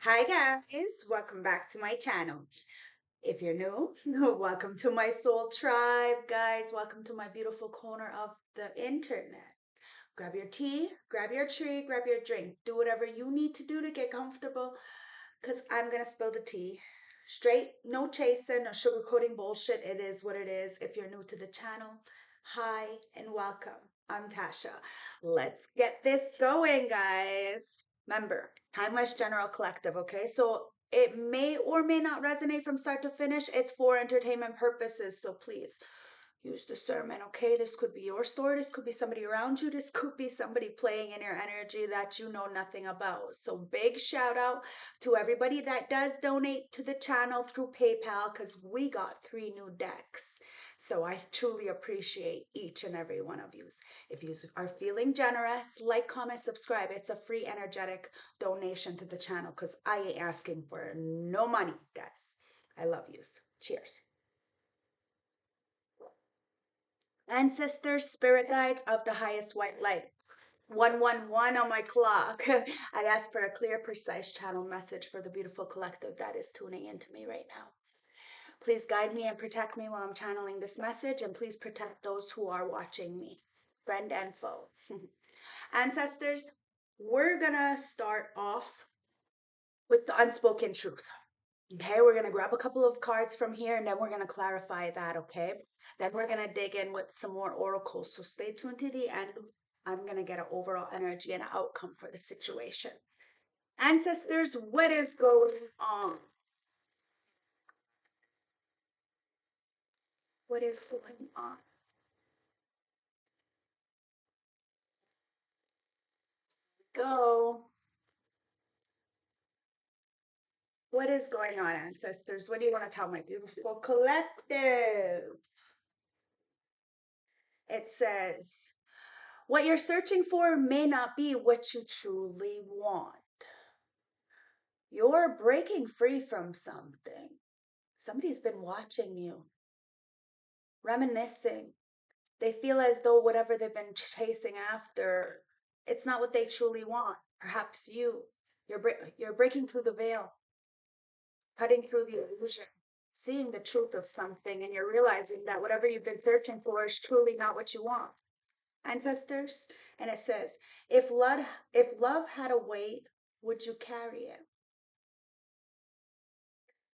Hi guys, welcome back to my channel. If you're new, welcome to my soul tribe, guys. Welcome to my beautiful corner of the internet. Grab your tea, grab your tree, grab your drink. Do whatever you need to do to get comfortable because I'm going to spill the tea. Straight, no chaser, no sugarcoating bullshit. It is what it is. If you're new to the channel, hi and welcome. I'm Tasha. Let's get this going, guys. Remember, Timeless General Collective, okay? So it may or may not resonate from start to finish. It's for entertainment purposes, so please use discernment, okay? This could be your story. This could be somebody around you. This could be somebody playing in your energy that you know nothing about. So big shout out to everybody that does donate to the channel through PayPal because we got 3 new decks. So I truly appreciate each and every one of you. If you are feeling generous, like, comment, subscribe. It's a free energetic donation to the channel because I ain't asking for no money, guys. I love yous. Cheers. Ancestors, spirit guides of the highest white light. 111 on my clock. I ask for a clear, precise channel message for the beautiful collective that is tuning into me right now. Please guide me and protect me while I'm channeling this message, and please protect those who are watching me, friend and foe. Ancestors, we're gonna start off with the unspoken truth. Okay, we're going to grab a couple of cards from here and then we're going to clarify that, okay? Then we're going to dig in with some more oracles. So stay tuned to the end. I'm going to get an overall energy and outcome for the situation. Ancestors, what is going on? What is going on? Go. What is going on, ancestors? What do you want to tell my beautiful collective? It says, what you're searching for may not be what you truly want. You're breaking free from something. Somebody's been watching you, reminiscing. They feel as though whatever they've been chasing after, it's not what they truly want. Perhaps you're breaking through the veil, cutting through the illusion, seeing the truth of something, and you're realizing that whatever you've been searching for is truly not what you want. Ancestors, and it says, if love had a weight, would you carry it?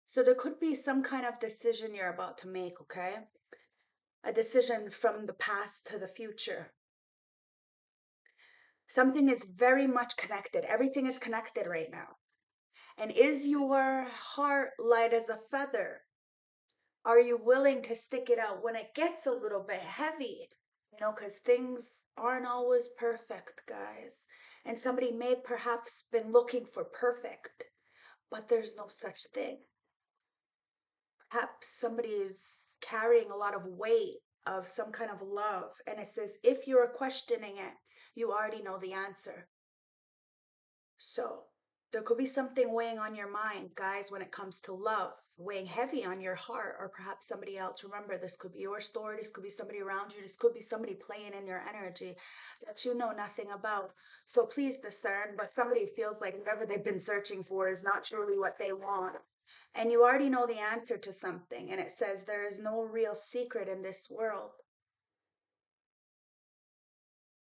So there could be some kind of decision you're about to make, okay? A decision from the past to the future. Something is very much connected. Everything is connected right now. And is your heart light as a feather? Are you willing to stick it out when it gets a little bit heavy? You know, because things aren't always perfect, guys. And somebody may perhaps been looking for perfect, but there's no such thing. Perhaps somebody is carrying a lot of weight of some kind of love. And it says, if you're questioning it, you already know the answer. So there could be something weighing on your mind, guys, when it comes to love, weighing heavy on your heart, or perhaps somebody else. Remember, this could be your story. This could be somebody around you. This could be somebody playing in your energy that you know nothing about. So please discern, but somebody feels like whatever they've been searching for is not truly what they want. And you already know the answer to something. And it says there is no real secret in this world.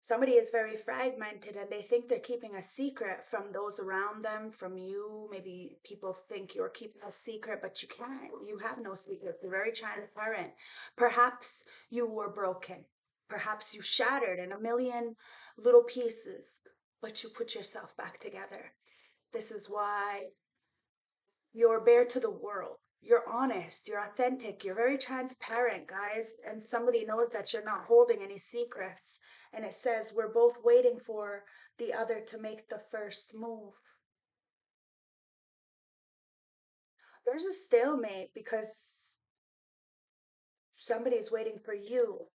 Somebody is very fragmented and they think they're keeping a secret from those around them, from you. Maybe people think you're keeping a secret, but you can't. You have no secret. You're very transparent. Perhaps you were broken. Perhaps you shattered in a million little pieces, but you put yourself back together. This is why you're bare to the world. You're honest, you're authentic, you're very transparent, guys. And somebody knows that you're not holding any secrets. And it says we're both waiting for the other to make the first move. There's a stalemate because somebody's waiting for you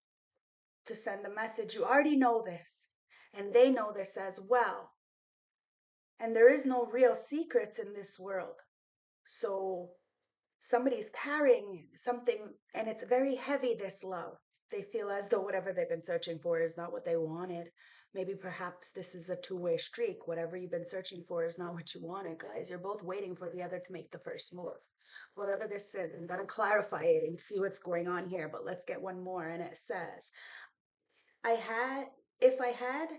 to send a message. You already know this, and they know this as well. And there is no real secrets in this world. So somebody's carrying something and it's very heavy, this love. They feel as though whatever they've been searching for is not what they wanted. Maybe perhaps this is a two-way streak. Whatever you've been searching for is not what you wanted, guys. You're both waiting for the other to make the first move. Whatever this is, I'm going to clarify it and see what's going on here. But let's get one more. And it says, I had, if I had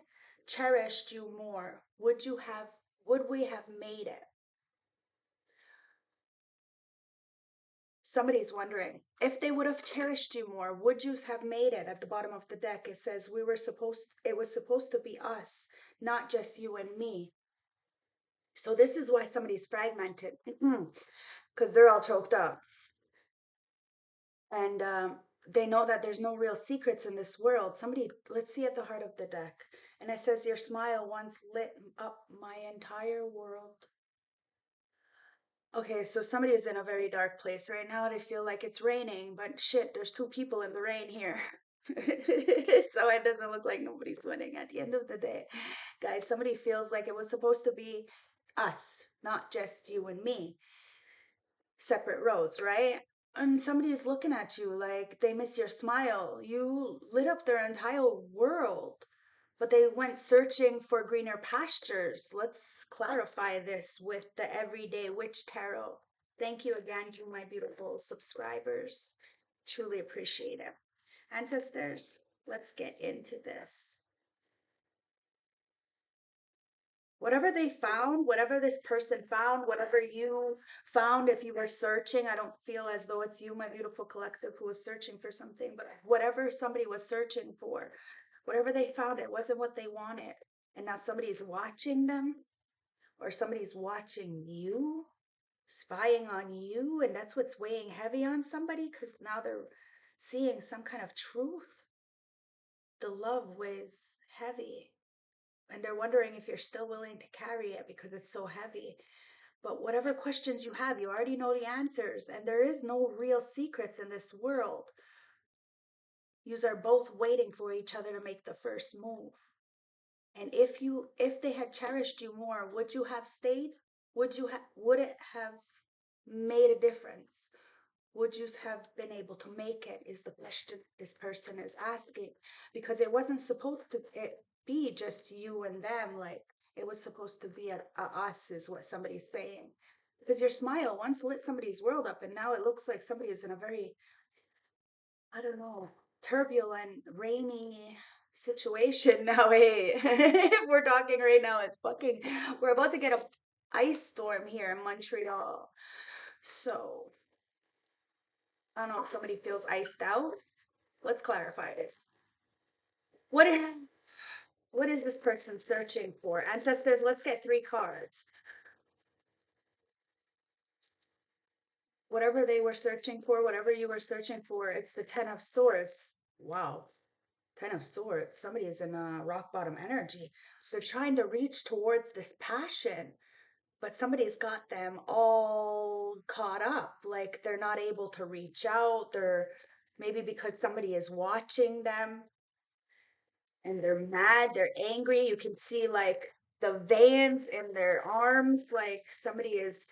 cherished you more, would we have made it? Somebody's wondering if they would have cherished you more, would you have made it? At the bottom of the deck, it says it was supposed to be us, not just you and me. So this is why somebody's fragmented, because they're all choked up. And they know that there's no real secrets in this world. Somebody, let's see at the heart of the deck. And it says, your smile once lit up my entire world. Okay, so somebody is in a very dark place right now. They feel like it's raining, but shit, there's two people in the rain here. So it doesn't look like nobody's winning at the end of the day. Guys, somebody feels like it was supposed to be us, not just you and me. Separate roads, right? And somebody is looking at you like they miss your smile. You lit up their entire world, but they went searching for greener pastures. Let's clarify this with the Everyday Witch Tarot. Thank you again to my beautiful subscribers. Truly appreciate it. Ancestors, let's get into this. Whatever they found, whatever this person found, whatever you found, if you were searching, I don't feel as though it's you, my beautiful collective, who was searching for something, but whatever somebody was searching for, whatever they found, it wasn't what they wanted. And now somebody's watching them, or somebody's watching you, spying on you, and that's what's weighing heavy on somebody, because now they're seeing some kind of truth. The love weighs heavy, and they're wondering if you're still willing to carry it because it's so heavy. But whatever questions you have, you already know the answers, and there is no real secrets in this world. Yous are both waiting for each other to make the first move. And if they had cherished you more, would you have stayed? Would it have made a difference? Would you have been able to make it, is the question this person is asking. Because it wasn't supposed to be just you and them. Like, it was supposed to be a us, is what somebody's saying. Because your smile once lit somebody's world up, and now it looks like somebody is in a very, I don't know, turbulent, rainy situation now. Hey, if we're talking right now, it's fucking, we're about to get a ice storm here in Montreal. So I don't know if somebody feels iced out. Let's clarify this. What is, what is this person searching for? Ancestors, let's get 3 cards. Whatever they were searching for, whatever you were searching for, it's the 10 of Swords. Wow. 10 of Swords. Somebody is in a rock bottom energy. So they're trying to reach towards this passion, but somebody's got them all caught up. Like they're not able to reach out. They're maybe because somebody is watching them, and they're mad, they're angry. You can see like the veins in their arms, like somebody is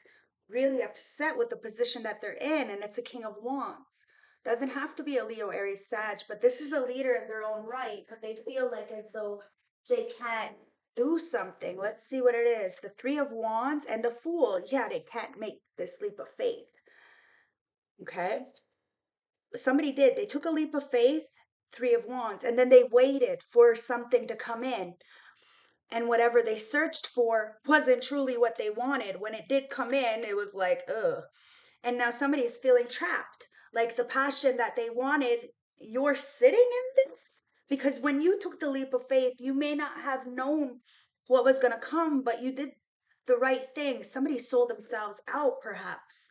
really upset with the position that they're in, and it's a King of Wands. Doesn't have to be a Leo, Aries, Sag, but this is a leader in their own right, but they feel like as though they can't do something. Let's see what it is. The Three of Wands and the Fool. Yeah, they can't make this leap of faith. Okay? Somebody did. They took a leap of faith, Three of Wands, and then they waited for something to come in. And whatever they searched for wasn't truly what they wanted. When it did come in, it was like, ugh. And now somebody's feeling trapped. Like the passion that they wanted, you're sitting in this? Because when you took the leap of faith, you may not have known what was going to come, but you did the right thing. Somebody sold themselves out, perhaps,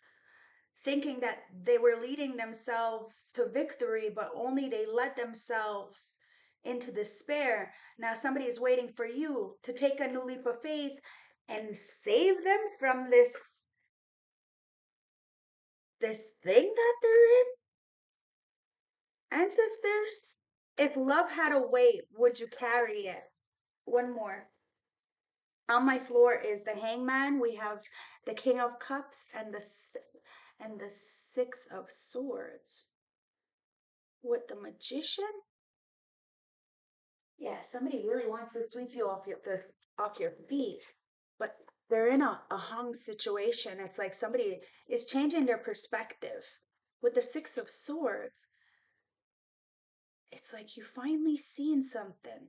thinking that they were leading themselves to victory, but only they led themselves into despair. Now somebody is waiting for you to take a new leap of faith and save them from this thing that they're in. Ancestors, if love had a weight, would you carry it? One more. On my floor is the Hangman. We have the King of Cups and the Six of Swords. With the Magician, Yeah, somebody really wants to sweep you off your feet, but they're in a hung situation. It's like somebody is changing their perspective. With the Six of Swords, it's like you finally seen something.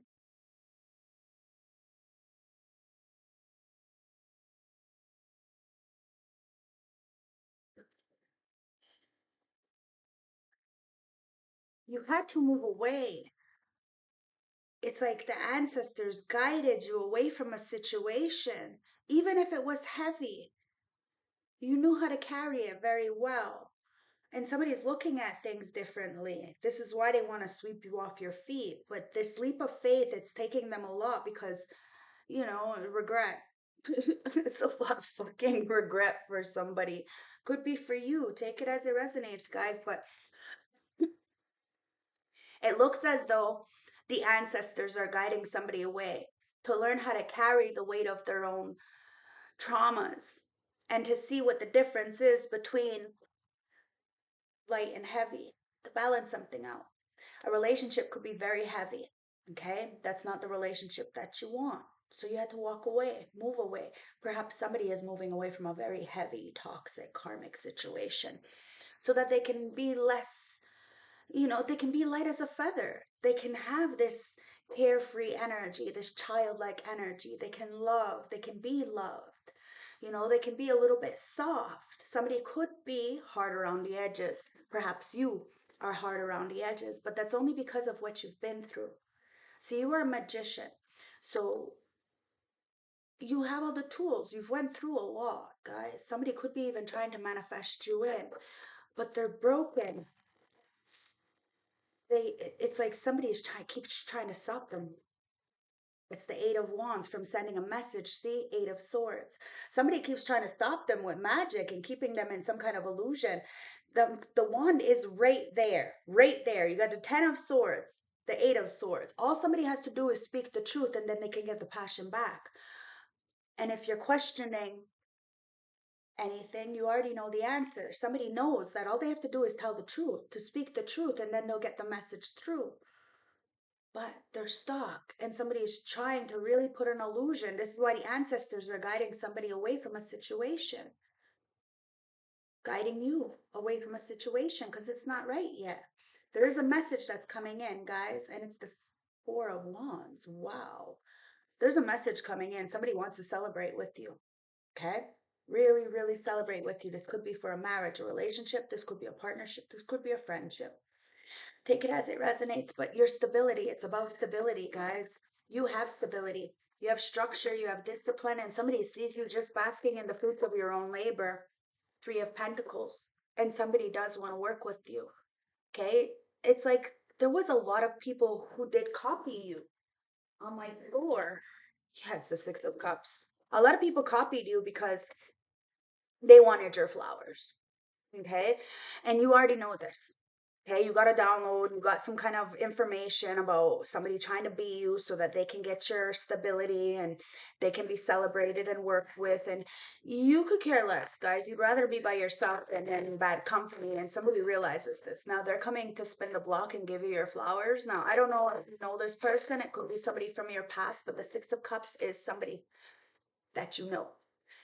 You had to move away. It's like the ancestors guided you away from a situation, even if it was heavy. You knew how to carry it very well. And somebody's looking at things differently. This is why they want to sweep you off your feet. But this leap of faith, it's taking them a lot because, regret. It's a lot of fucking regret for somebody. Could be for you. Take it as it resonates, guys. But it looks as though the ancestors are guiding somebody away to learn how to carry the weight of their own traumas and to see what the difference is between light and heavy, to balance something out. A relationship could be very heavy, okay? That's not the relationship that you want. So you had to walk away, move away. Perhaps somebody is moving away from a very heavy, toxic, karmic situation so that they can be less, they can be light as a feather. They can have this carefree energy, this childlike energy. They can love, they can be loved. They can be a little bit soft. Somebody could be hard around the edges. Perhaps you are hard around the edges, but that's only because of what you've been through. See, you are a magician. So you have all the tools. You've went through a lot, guys. Somebody could be even trying to manifest you in, but they're broken. It's like somebody's keeps trying to stop them. It's the Eight of Wands from sending a message. See, Eight of Swords. Somebody keeps trying to stop them with magic and keeping them in some kind of illusion. The wand is right there, right there. You got the Ten of Swords, the Eight of Swords. All somebody has to do is speak the truth, and then they can get the passion back. And if you're questioning anything, you already know the answer. Somebody knows that all they have to do is tell the truth, to speak the truth, and then they'll get the message through. But they're stuck and somebody's trying to really put an illusion. This is why the ancestors are guiding somebody away from a situation, guiding you away from a situation because it's not right yet. There is a message that's coming in, guys, and it's the Four of Wands. Wow. There's a message coming in. Somebody wants to celebrate with you. Okay? Really, really celebrate with you. This could be for a marriage, a relationship. This could be a partnership. This could be a friendship. Take it as it resonates, but your stability, it's about stability, guys. You have stability. You have structure, you have discipline, and somebody sees you just basking in the fruits of your own labor. Three of Pentacles. And somebody does want to work with you. Okay? It's like there was a lot of people who did copy you on my floor. Yeah, it's the Six of Cups. A lot of people copied you because they wanted your flowers. Okay. And you already know this. Okay. You got to download, you got some kind of information about somebody trying to be you so that they can get your stability and they can be celebrated and worked with. And you could care less, guys. You'd rather be by yourself than in bad company. And somebody realizes this. Now they're coming to spin the block and give you your flowers. Now, I don't know if you know this person. It could be somebody from your past, but the Six of Cups is somebody that you know.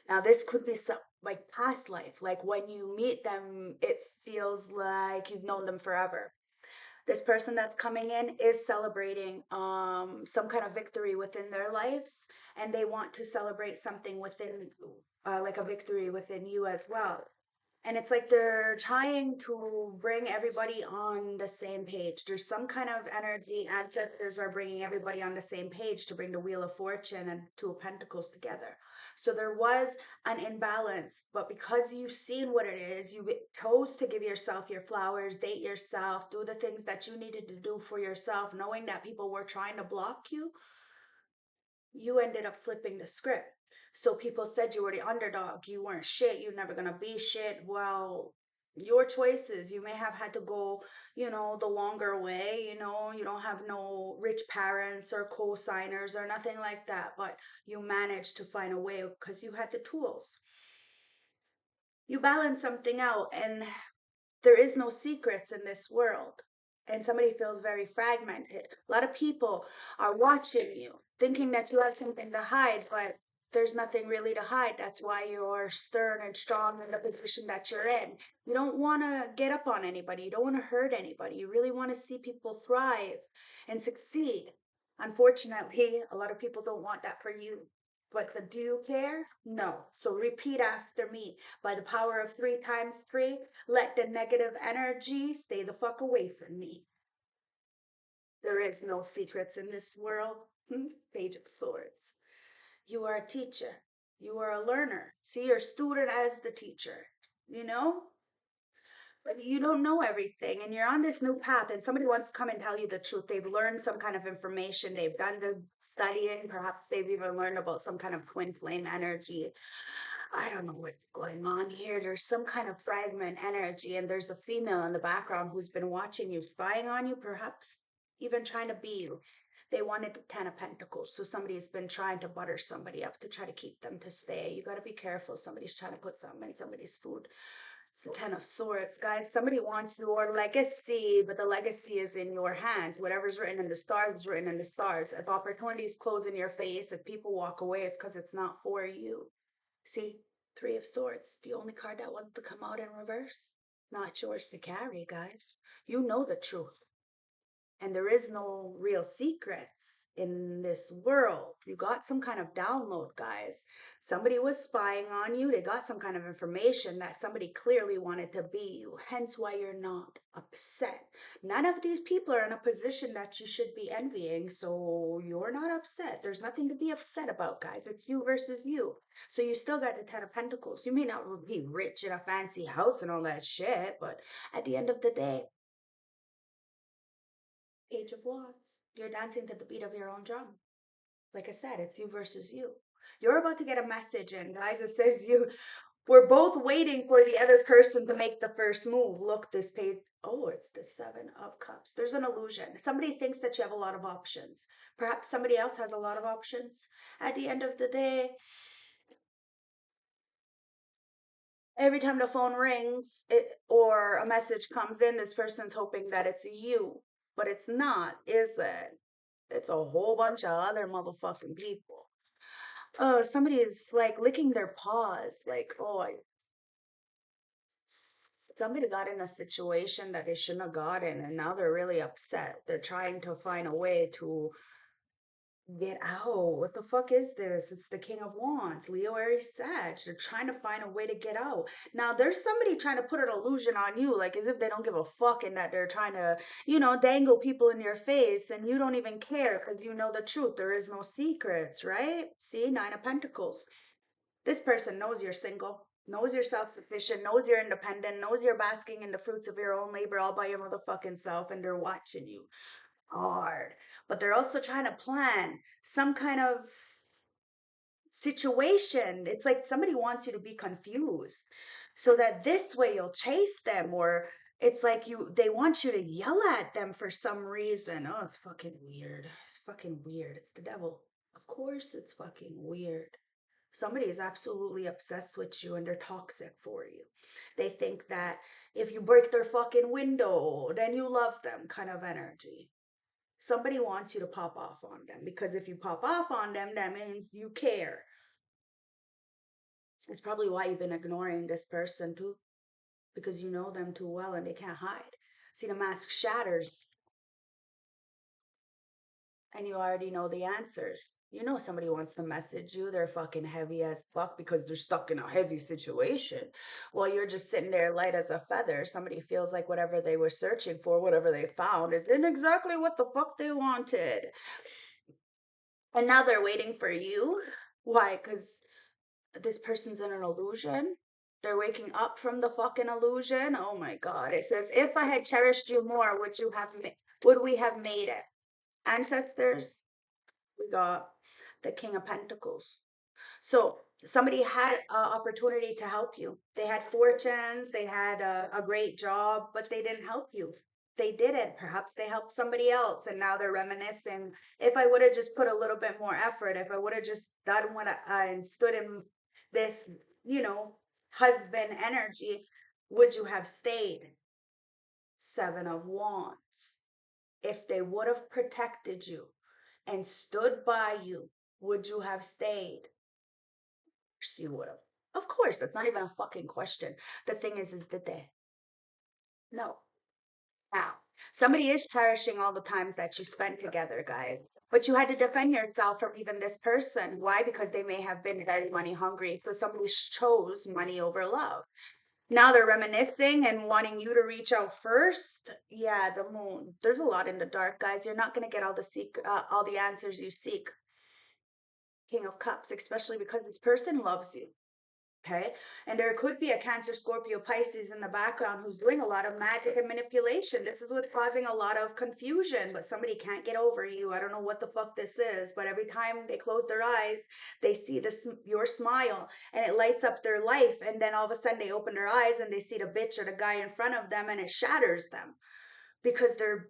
Now, this could be some like past life, like when you meet them, it feels like you've known them forever. This person that's coming in is celebrating some kind of victory within their lives, and they want to celebrate something within, like a victory within you as well. And it's like they're trying to bring everybody on the same page. There's some kind of energy. Ancestors are bringing everybody on the same page to bring the Wheel of Fortune and Two of Pentacles together. So there was an imbalance, but because you've seen what it is, you chose to give yourself your flowers, date yourself, do the things that you needed to do for yourself, knowing that people were trying to block you. You ended up flipping the script. So people said you were the underdog, you weren't shit, you're never gonna be shit. Well, your choices. You may have had to go, the longer way, you don't have no rich parents or co-signers or nothing like that, but you managed to find a way because you had the tools. You balance something out, and there is no secrets in this world. and somebody feels very fragmented. A lot of people are watching you, thinking that you have something to hide, but there's nothing really to hide. That's why you're stern and strong in the position that you're in. You don't want to get up on anybody. You don't want to hurt anybody. You really want to see people thrive and succeed. Unfortunately, a lot of people don't want that for you. But do you care? No. So repeat after me. By the power of three times three, let the negative energy stay the fuck away from me. There is no secrets in this world. Page of Swords. You are a teacher. You are a learner. See your student as the teacher. You know? But you don't know everything, and you're on this new path, and somebody wants to come and tell you the truth. They've learned some kind of information, they've done the studying, perhaps they've even learned about some kind of twin flame energy. I don't know what's going on here. There's some kind of fragment energy, and there's a female in the background who's been watching you, spying on you, perhaps even trying to be you. They wanted the Ten of Pentacles, so somebody has been trying to butter somebody up to try to keep them to stay. You got to be careful. Somebody's trying to put something in somebody's food. It's the Ten of Swords, guys. Somebody wants your legacy, but the legacy is in your hands. Whatever's written in the stars is written in the stars. If opportunities close in your face, if people walk away, it's because it's not for you. See, Three of Swords, the only card that wants to come out in reverse. Not yours to carry, guys. You know the truth. And there is no real secrets in this world. You got some kind of download, guys. Somebody was spying on you. They got some kind of information that somebody clearly wanted to be you. Hence why you're not upset. None of these people are in a position that you should be envying, so you're not upset. There's nothing to be upset about, guys. It's you versus you. So you still got the Ten of Pentacles. You may not be rich in a fancy house and all that shit, but at the end of the day, Page of Wands. You're dancing to the beat of your own drum. Like I said, it's you versus you. You're about to get a message in, guys. It says you, we're both waiting for the other person to make the first move. Look, this page. Oh, it's the Seven of Cups. There's an illusion. Somebody thinks that you have a lot of options. Perhaps somebody else has a lot of options. At the end of the day, every time the phone rings or a message comes in, this person's hoping that it's you. But it's not, is it? It's a whole bunch of other motherfucking people. Somebody is like licking their paws, like, somebody got in a situation that they shouldn't have gotten, and now they're really upset. They're trying to find a way to get out. What the fuck is this? It's the King of Wands, Leo, Aries, Sag. They're trying to find a way to get out. Now, there's somebody trying to put an illusion on you, like as if they don't give a fuck, and that they're trying to, dangle people in your face, and you don't even care because you know the truth. There is no secrets, right? See, Nine of Pentacles. This person knows you're single, knows you're self-sufficient, knows you're independent, knows you're basking in the fruits of your own labor all by your motherfucking self, and they're watching you hard. But they're also trying to plan some kind of situation. It's like somebody wants you to be confused so that this way you'll chase them, or it's like they want you to yell at them for some reason. Oh, it's fucking weird. It's fucking weird. It's the devil. Of course it's fucking weird. Somebody is absolutely obsessed with you and they're toxic for you. They think that if you break their fucking window, then you love them, kind of energy. Somebody wants you to pop off on them, because if you pop off on them, that means you care. It's probably why you've been ignoring this person too, because you know them too well and they can't hide. See, the mask shatters and you already know the answers. You know somebody wants to message you, they're fucking heavy as fuck because they're stuck in a heavy situation. While you're just sitting there light as a feather, somebody feels like whatever they were searching for, whatever they found, isn't exactly what the fuck they wanted. And now they're waiting for you. Why? Because this person's in an illusion. They're waking up from the fucking illusion. Oh my God. It says, if I had cherished you more, would we have made it? Ancestors, we got the King of Pentacles. So somebody had an opportunity to help you. They had fortunes, they had a great job, but they didn't help you. They didn't. Perhaps they helped somebody else, and now they're reminiscing. If I would have just put a little bit more effort, if I would have just done what and stood in this, husband energy, would you have stayed? Seven of Wands. If they would have protected you and stood by you, would you have stayed? Yes, you would have. Of course, that's not even a fucking question. The thing is that they, no. Now, somebody is cherishing all the times that you spent together, guys. But you had to defend yourself from even this person. Why? Because they may have been very money hungry. So somebody chose money over love. Now they're reminiscing and wanting you to reach out first. Yeah, the moon. There's a lot in the dark, guys. You're not gonna get all the answers you seek. King of Cups, especially because this person loves you. Okay. And there could be a Cancer, Scorpio, Pisces in the background who's doing a lot of magic and manipulation. This is what's causing a lot of confusion, but somebody can't get over you. I don't know what the fuck this is, but every time they close their eyes, they see this your smile and it lights up their life. And then all of a sudden they open their eyes and they see the bitch or the guy in front of them and it shatters them because they're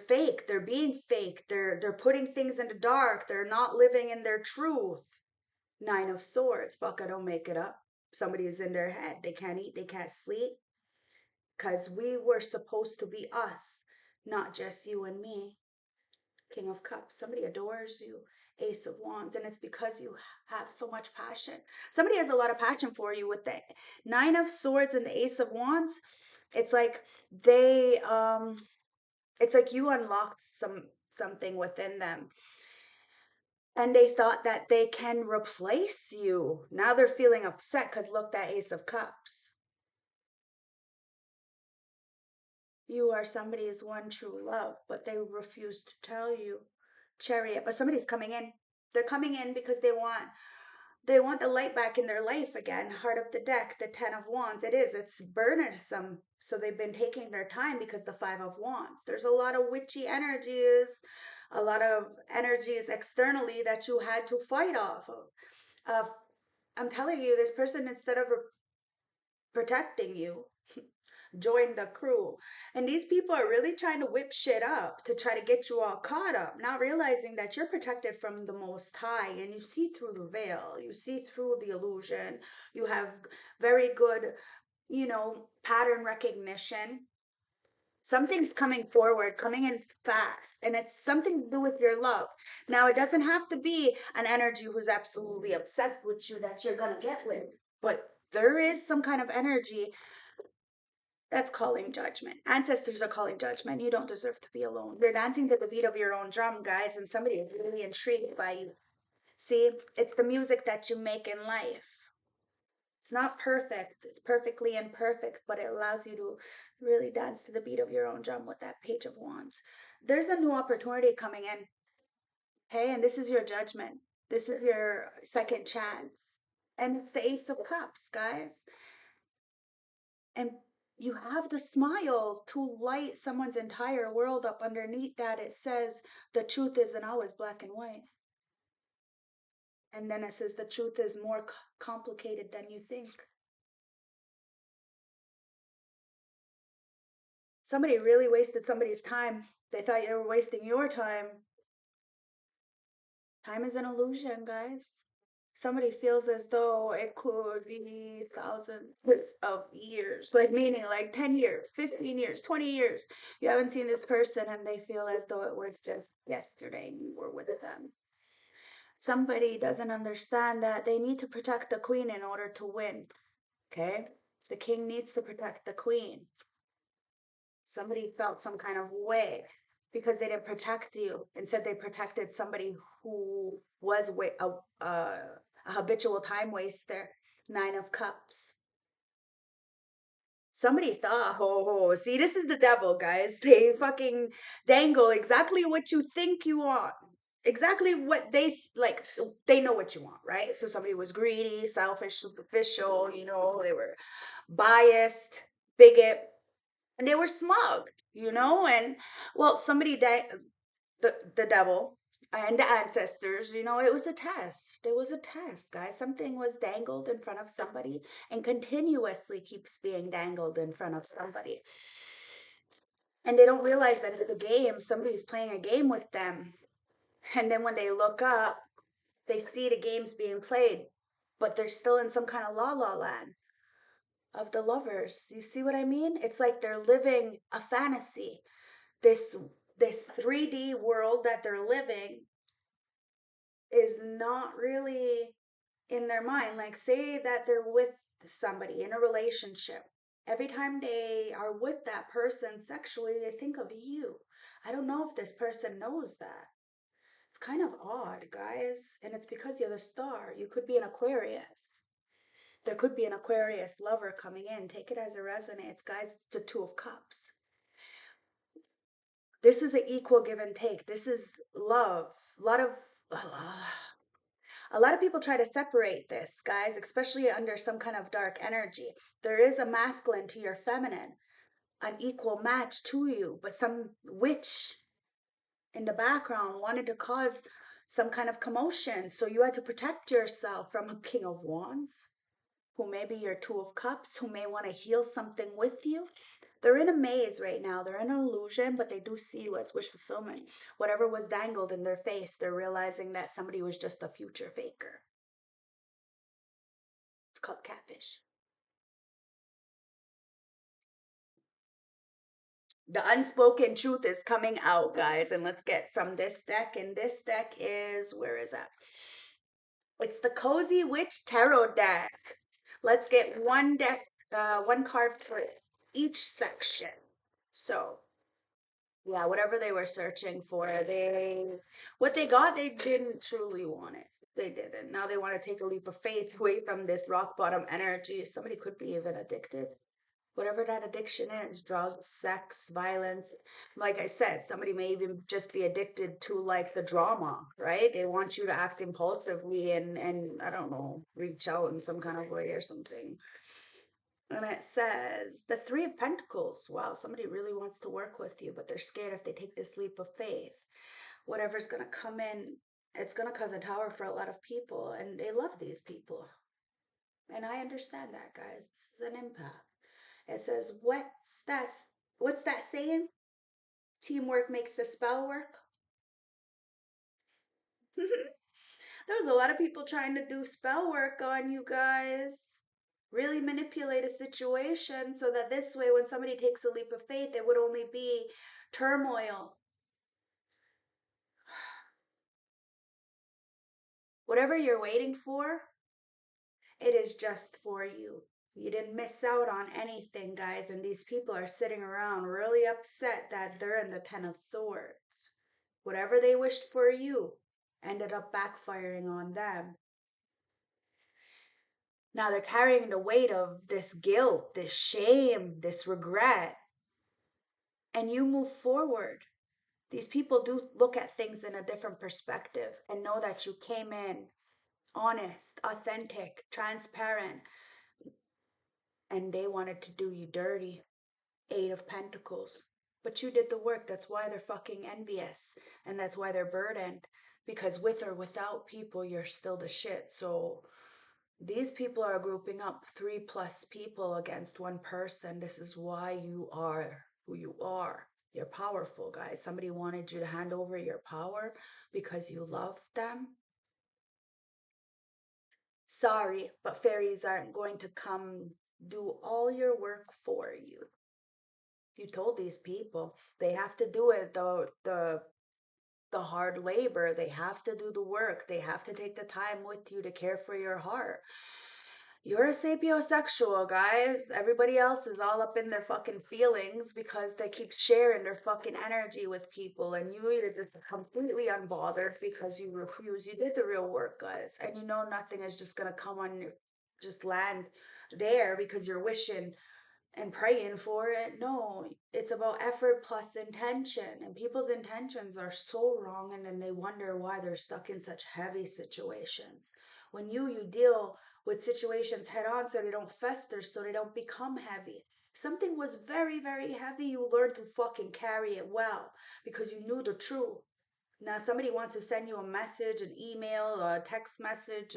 fake. They're being fake. They're putting things in the dark. They're not living in their truth. Nine of Swords. Fuck, I don't make it up. Somebody is in their head. They can't eat, they can't sleep. Because we were supposed to be us, not just you and me. King of Cups. Somebody adores you. Ace of Wands. And it's because you have so much passion. Somebody has a lot of passion for you with the Nine of Swords and the Ace of Wands. It's like they it's like you unlocked something within them and they thought that they can replace you. Now they're feeling upset because look, that Ace of Cups. You are somebody's one true love, but they refuse to tell you. Chariot, but somebody's coming in. They're coming in because they want the light back in their life again. Heart of the deck, the Ten of Wands. It's burdensome. So they've been taking their time because the Five of Wands. There's a lot of witchy energies, a lot of energies externally that you had to fight off of. I'm telling you, this person, instead of protecting you, joined the crew. And these people are really trying to whip shit up to try to get you all caught up, not realizing that you're protected from the Most High and you see through the veil, you see through the illusion. You have very good, pattern recognition. Something's coming forward, coming in fast, and it's something to do with your love. Now, it doesn't have to be an energy who's absolutely obsessed with you that you're going to get with, but there is some kind of energy that's calling judgment. Ancestors are calling judgment. You don't deserve to be alone. You're dancing to the beat of your own drum, guys, and somebody is really intrigued by you. See, it's the music that you make in life. It's not perfect. It's perfectly imperfect, but it allows you to really dance to the beat of your own drum with that Page of Wands. There's a new opportunity coming in. Okay, and this is your judgment. This is your second chance. And it's the Ace of Cups, guys. And you have the smile to light someone's entire world up. Underneath that, it says the truth isn't always black and white. And then it says the truth is more complicated than you think. Somebody really wasted somebody's time. They thought you were wasting your time. Time is an illusion, guys. Somebody feels as though it could be thousands of years, like meaning like 10 years, 15 years, 20 years. You haven't seen this person and they feel as though it was just yesterday and you were with them. Somebody doesn't understand that they need to protect the queen in order to win. Okay? The king needs to protect the queen. Somebody felt some kind of way because they didn't protect you. Instead, they protected somebody who was a habitual time waster. Nine of Cups. Somebody thought, see, this is the devil, guys. They fucking dangle exactly what you think you want. Exactly what like. They know what you want, right? So somebody was greedy, selfish, superficial, they were biased, bigot, and they were smug, and well, the devil and the ancestors, it was a test. It was a test, guys. Something was dangled in front of somebody and continuously keeps being dangled in front of somebody. And they don't realize that it's a game. Somebody's playing a game with them. And then when they look up, they see the games being played, but they're still in some kind of la la land. of the lovers. You see what I mean? It's like they're living a fantasy. This this 3D world that they're living is not really in their mind. Like, say that they're with somebody in a relationship. Every time they are with that person sexually, they think of you. I don't know if this person knows that. It's kind of odd, guys. And it's because you're the star. You could be an Aquarius. There could be an Aquarius lover coming in. Take it as it resonates, guys. It's the Two of Cups. This is an equal give and take. This is love. A lot of people try to separate this, guys, especially under some kind of dark energy. There is a masculine to your feminine, an equal match to you, but some witch in the background wanted to cause some kind of commotion. So you had to protect yourself from a King of Wands, who may be your Two of Cups, who may want to heal something with you. They're in a maze right now. They're in an illusion, but they do see you as wish fulfillment. Whatever was dangled in their face, they're realizing that somebody was just a future faker. It's called catfish. The unspoken truth is coming out, guys. And let's get from this deck. And this deck is, where is that? It's the Cozy Witch Tarot deck. Let's get one card for each section. So, yeah, whatever they were searching for, what they got, they didn't truly want it. They didn't. Now they want to take a leap of faith away from this rock bottom energy. Somebody could be even addicted. Whatever that addiction is, drugs, sex, violence. Like I said, somebody may even just be addicted to like the drama, right? They want you to act impulsively and I don't know, reach out in some kind of way or something. And it says the Three of Pentacles. Wow, somebody really wants to work with you, but they're scared if they take this leap of faith. Whatever's going to come in, it's going to cause a tower for a lot of people, and they love these people. And I understand that, guys. This is an empath. It says, what's that saying? Teamwork makes the spell work. There's a lot of people trying to do spell work on you guys. Really manipulate a situation so that this way, when somebody takes a leap of faith, it would only be turmoil. Whatever you're waiting for, it is just for you. You didn't miss out on anything, guys. And these people are sitting around really upset that they're in the Ten of Swords. Whatever they wished for you ended up backfiring on them. Now they're carrying the weight of this guilt, this shame, this regret. And you move forward. These people do look at things in a different perspective and know that you came in honest, authentic, transparent, and they wanted to do you dirty. Eight of Pentacles. But you did the work. That's why they're fucking envious. And that's why they're burdened. Because with or without people, you're still the shit. So these people are grouping up 3+ people against one person. This is why you are who you are. You're powerful, guys. Somebody wanted you to hand over your power because you love them. Sorry, but fairies aren't going to come do all your work for you. You told these people they have to do it, the hard labor. They have to do the work. They have to take the time with you to care for your heart. You're a sapiosexual, guys. Everybody else is all up in their fucking feelings because they keep sharing their fucking energy with people, and you're just completely unbothered because you refuse. You did the real work, guys, and you know nothing is just gonna come on your, just land there because you're wishing and praying for it. No, it's about effort plus intention. And people's intentions are so wrong, and then they wonder why they're stuck in such heavy situations. When you deal with situations head on so they don't fester, so they don't become heavy. Something was very, very heavy. You learn to fucking carry it well because you knew the truth. Now, somebody wants to send you a message, an email, a text message,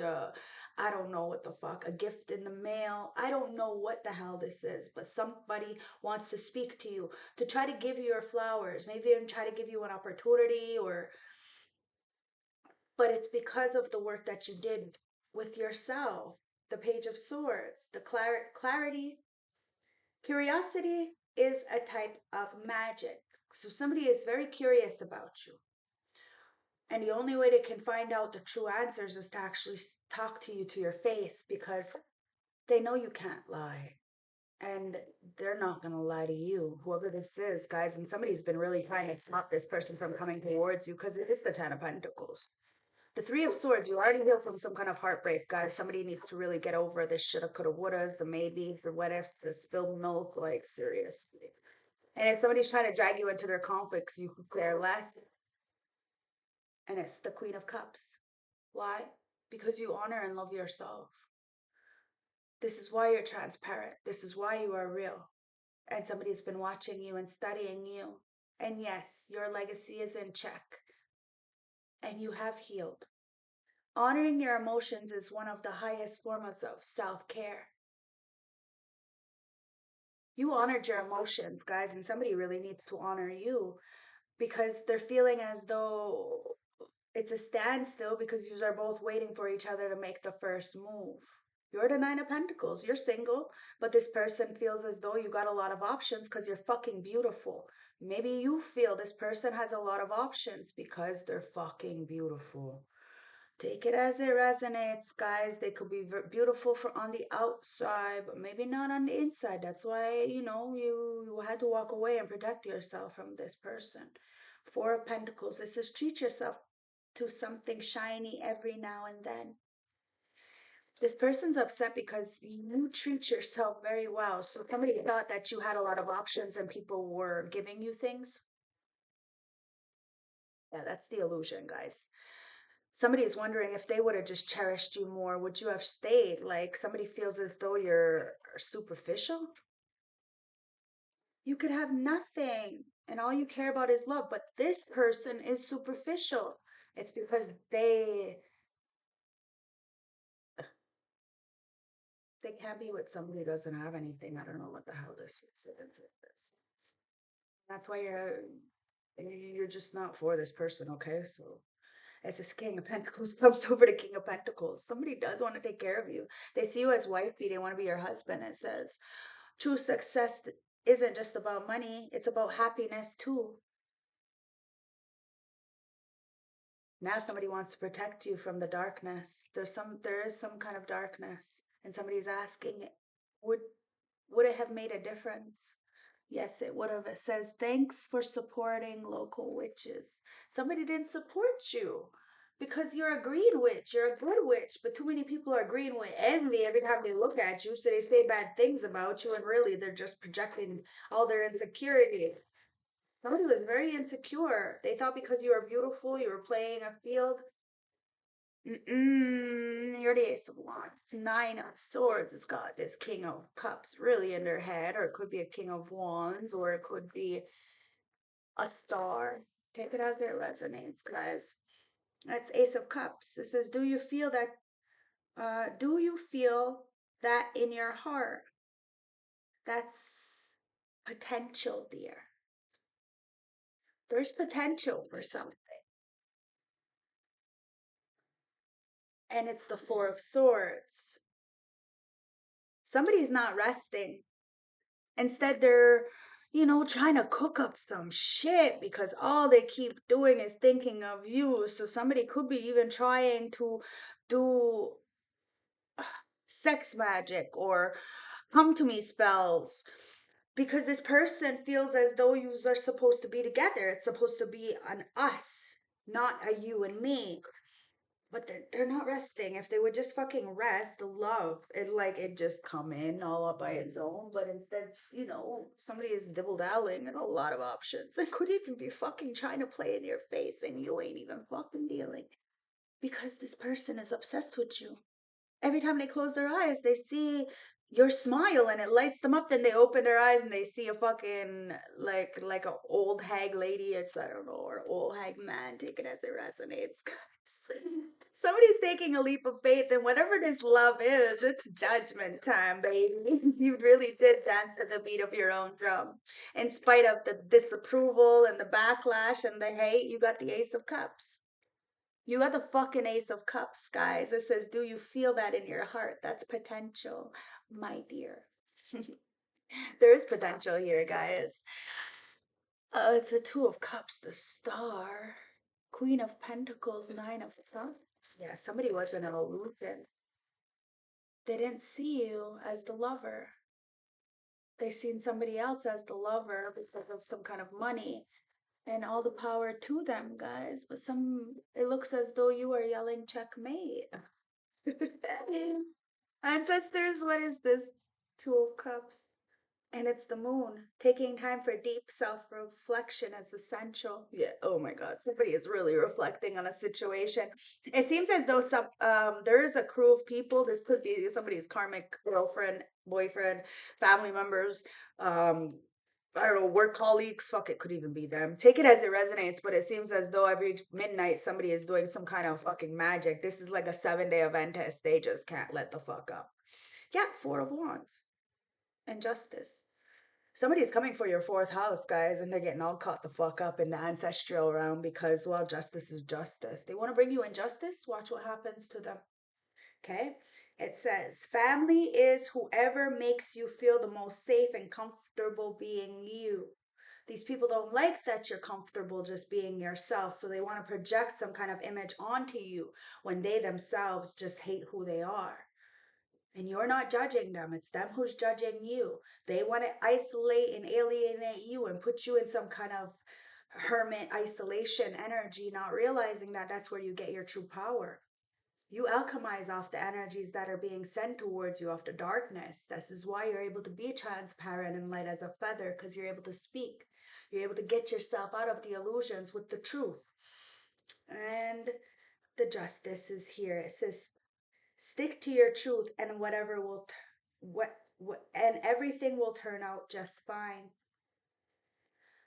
I don't know what the fuck, a gift in the mail. I don't know what the hell this is, but somebody wants to speak to you to try to give you your flowers, maybe even try to give you an opportunity, or, but it's because of the work that you did with yourself. The Page of Swords, the clarity, Curiosity is a type of magic. So somebody is very curious about you. And the only way they can find out the true answers is to actually talk to you to your face because they know you can't lie. And they're not going to lie to you, whoever this is, guys. And somebody's been really trying to stop this person from coming towards you because it is the Ten of Pentacles. The Three of Swords, you already healed from some kind of heartbreak, guys. Somebody needs to really get over this shoulda, coulda, wouldas, the maybes, the what ifs, the spilled milk, like seriously. And if somebody's trying to drag you into their conflicts, you could care less. And it's the Queen of Cups. Why? Because you honor and love yourself. This is why you're transparent. This is why you are real. And somebody's been watching you and studying you. And yes, your legacy is in check. And you have healed. Honoring your emotions is one of the highest forms of self-care. You honored your emotions, guys, and somebody really needs to honor you because they're feeling as though it's a standstill because you are both waiting for each other to make the first move. You're the Nine of Pentacles. You're single, but this person feels as though you got a lot of options because you're fucking beautiful. Maybe you feel this person has a lot of options because they're fucking beautiful. Take it as it resonates, guys. They could be beautiful on the outside, but maybe not on the inside. That's why, you had to walk away and protect yourself from this person. Four of Pentacles. It says treat yourself to something shiny every now and then. This person's upset because you treat yourself very well. So somebody thought that you had a lot of options and people were giving you things. Yeah, that's the illusion, guys. Somebody is wondering if they would have just cherished you more, would you have stayed? Like somebody feels as though you're superficial. You could have nothing and all you care about is love, but this person is superficial. It's because they can't be with somebody who doesn't have anything. I don't know what the hell this is. That's why you're just not for this person, okay? So as this King of Pentacles comes over to King of Pentacles, somebody does want to take care of you. They see you as wifey, they want to be your husband. It says true success isn't just about money, it's about happiness too. Now somebody wants to protect you from the darkness. There is some kind of darkness, and somebody's asking, would would it have made a difference? Yes, it would have. It says, thanks for supporting local witches. Somebody didn't support you because you're a green witch. You're a good witch, but too many people are green with envy every time they look at you. So they say bad things about you, and really they're just projecting all their insecurity. Somebody was very insecure. They thought because you were beautiful, you were playing a field. You're the Ace of Wands. Nine of Swords has got this King of Cups really in their head, or it could be a King of Wands, or it could be a star. Take it as it resonates, guys. That's Ace of Cups. It says, do you feel that? Do you feel that in your heart? That's potential, dear. There's potential for something. And it's the Four of Swords. Somebody's not resting. Instead, they're, trying to cook up some shit because all they keep doing is thinking of you. So somebody could be even trying to do sex magic or come to me spells because this person feels as though you are supposed to be together. It's supposed to be an us, not a you and me. But they're not resting. If they would just fucking rest, the love, it just come in all up by its own. But instead, somebody is dibble dallying and a lot of options and could even be fucking trying to play in your face and you ain't even fucking dealing because this person is obsessed with you. Every time they close their eyes, they see your smile and it lights them up. Then they open their eyes and they see a fucking like a old hag lady. It's I don't know, or old hag man. Take it as it resonates, guys. Somebody's taking a leap of faith, and whatever this love is, it's judgment time, baby. You really did dance to the beat of your own drum. In spite of the disapproval and the backlash and the hate, you got the Ace of Cups. You got the fucking Ace of Cups, guys. It says, do you feel that in your heart? That's potential, my dear. There is potential here, guys. It's the Two of Cups, the Star, Queen of Pentacles, Nine of Cups. Yeah, somebody was in an illusion. They didn't see you as the lover. They seen somebody else as the lover because of some kind of money. And all the power to them, guys. But it looks as though you are yelling checkmate. Ancestors, what is this? Two of Cups. And it's the moon. Taking time for deep self reflection is essential. Yeah. Oh my God. Somebody is really reflecting on a situation. It seems as though there is a crew of people. This could be somebody's karmic girlfriend, boyfriend, family members. Um, I don't know, work colleagues. Fuck, it could even be them. Take it as it resonates, but it seems as though every midnight somebody is doing some kind of fucking magic. This is like a 7-day event test. They just can't let the fuck up. Yeah, Four of Wands and Justice. Somebody's coming for your fourth house, guys, and they're getting all caught the fuck up in the ancestral realm because, well, justice is justice. They want to bring you injustice. Watch what happens to them. Okay? It says, family is whoever makes you feel the most safe and comfortable being you. These people don't like that you're comfortable just being yourself, so they want to project some kind of image onto you when they themselves just hate who they are. And you're not judging them, it's them who's judging you. They want to isolate and alienate you and put you in some kind of hermit isolation energy, not realizing that that's where you get your true power. You alchemize off the energies that are being sent towards you, off the darkness. This is why you're able to be transparent and light as a feather, because you're able to speak. You're able to get yourself out of the illusions with the truth. And the justice is here. It says, stick to your truth, and whatever will, what, and everything will turn out just fine.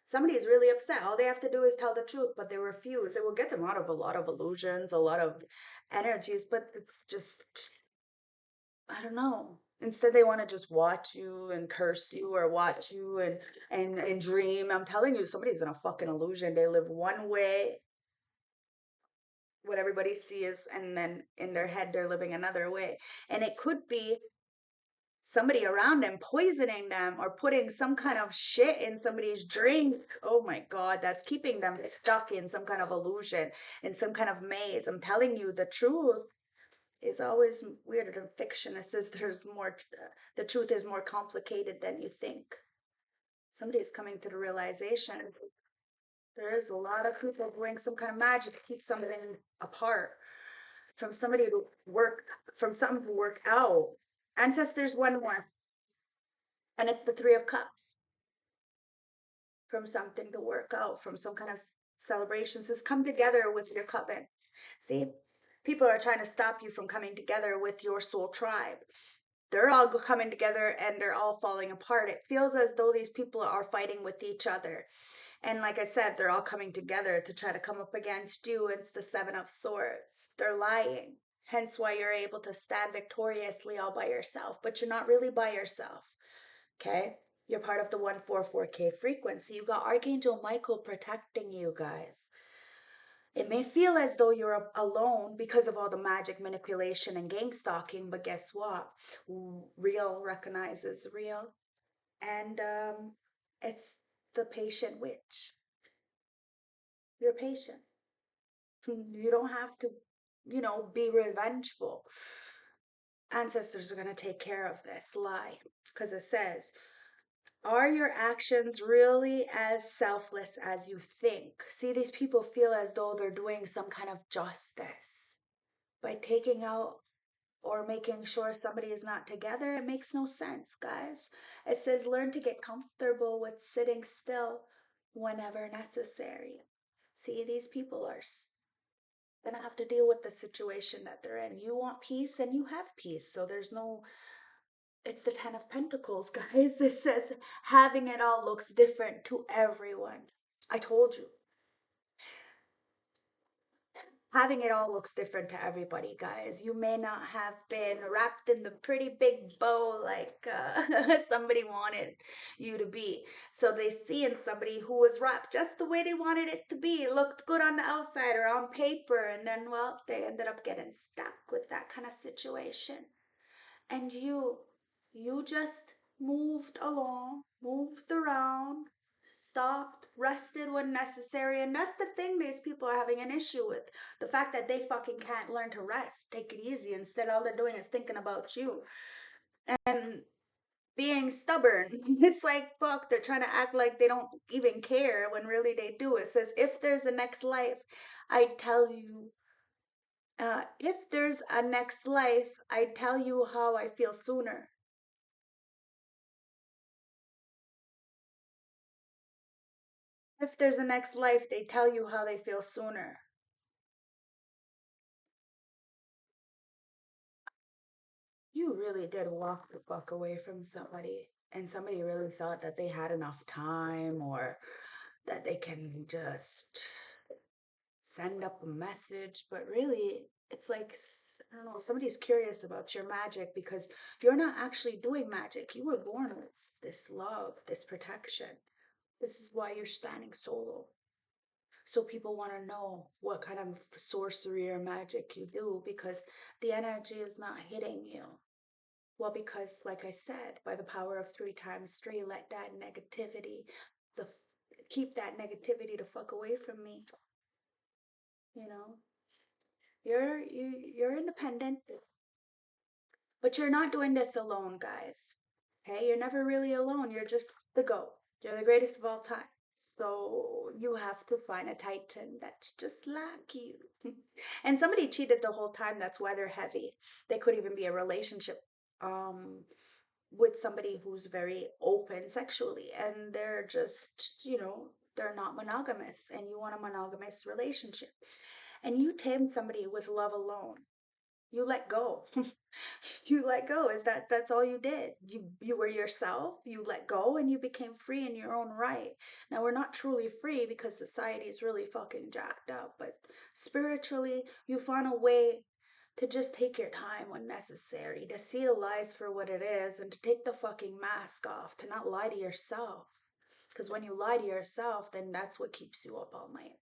Somebody is really upset. All they have to do is tell the truth, but they refuse. It will get them out of a lot of illusions, a lot of energies, but it's just, I don't know. Instead, they want to just watch you and curse you or watch you and dream. I'm telling you, somebody's in a fucking illusion. They live one way, what everybody sees, and then in their head, they're living another way. And it could be somebody around them poisoning them or putting some kind of shit in somebody's drink. Oh my God, that's keeping them stuck in some kind of illusion, in some kind of maze. I'm telling you, the truth is always weirder than fiction. It says there's more, the truth is more complicated than you think. Somebody's coming to the realization there is a lot of people doing some kind of magic to keep something apart from somebody to work, from something to work out. Ancestors, one more, and it's the Three of Cups. From something to work out, from some kind of celebrations. Just come together with your coven. See, people are trying to stop you from coming together with your soul tribe. They're all coming together and they're all falling apart. It feels as though these people are fighting with each other. And like I said, they're all coming together to try to come up against you. It's the Seven of Swords. They're lying. Hence why you're able to stand victoriously all by yourself, but you're not really by yourself. Okay? You're part of the 144K frequency. You got Archangel Michael protecting you guys. It may feel as though you're alone because of all the magic manipulation and gang stalking, but guess what? Real recognizes real. And it's the patient witch. You're patient. You don't have to, be revengeful. Ancestors are going to take care of this lie because it says, are your actions really as selfless as you think? See, these people feel as though they're doing some kind of justice by taking out or making sure somebody is not together. It makes no sense, guys. It says learn to get comfortable with sitting still whenever necessary. See, these people are gonna have to deal with the situation that they're in. You want peace and you have peace. So there's no, it's the Ten of Pentacles, guys. It says having it all looks different to everyone. I told you. Having it all looks different to everybody, guys. You may not have been wrapped in the pretty big bow like somebody wanted you to be. So they see in somebody who was wrapped just the way they wanted it to be. It looked good on the outside or on paper. And then, well, they ended up getting stuck with that kind of situation. And you just moved along, moved around, stopped, rested when necessary. And that's the thing these people are having an issue with. The fact that they fucking can't learn to rest, take it easy. Instead, all they're doing is thinking about you and being stubborn. It's like, fuck, they're trying to act like they don't even care when really they do. It says, if there's a next life, I tell you, if there's a next life, I tell you how I feel sooner. If there's a next life, they tell you how they feel sooner. You really did walk the fuck away from somebody, and somebody really thought that they had enough time or that they can just send up a message, but really, it's like, I don't know, somebody's curious about your magic because you're not actually doing magic. You were born with this love, this protection. This is why you're standing solo. So people want to know what kind of sorcery or magic you do because the energy is not hitting you. Well, because like I said, by the power of three times three, let that negativity, the keep that negativity the fuck away from me. You know, you're independent, but you're not doing this alone, guys. Okay, you're never really alone. You're just the GOAT. You're the greatest of all time. So you have to find a titan that's just like you. And somebody cheated the whole time. That's why they're heavy. They could even be a relationship um with somebody who's very open sexually and they're just, they're not monogamous and you want a monogamous relationship. And you tamed somebody with love alone. You let go. You let go. Is that's all you did? You were yourself, you let go and you became free in your own right. Now we're not truly free because society is really fucking jacked up, but spiritually you found a way to just take your time when necessary, to see the lies for what it is and to take the fucking mask off, to not lie to yourself. Because when you lie to yourself, then that's what keeps you up all night.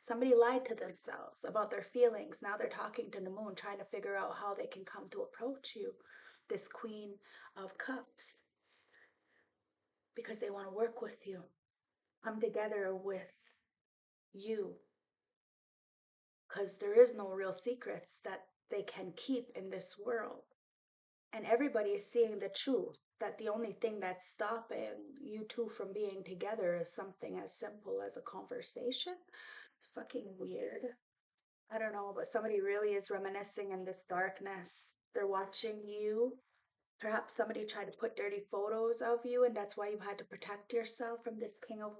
Somebody lied to themselves about their feelings. Now they're talking to the moon, trying to figure out how they can come to approach you, this Queen of Cups, because they want to work with you, come together with you, because there is no real secrets that they can keep in this world. And everybody is seeing the truth that the only thing that's stopping you two from being together is something as simple as a conversation. Fucking weird. I don't know, but somebody really is reminiscing in this darkness. They're watching you. Perhaps somebody tried to put dirty photos of you, and that's why you had to protect yourself from this King of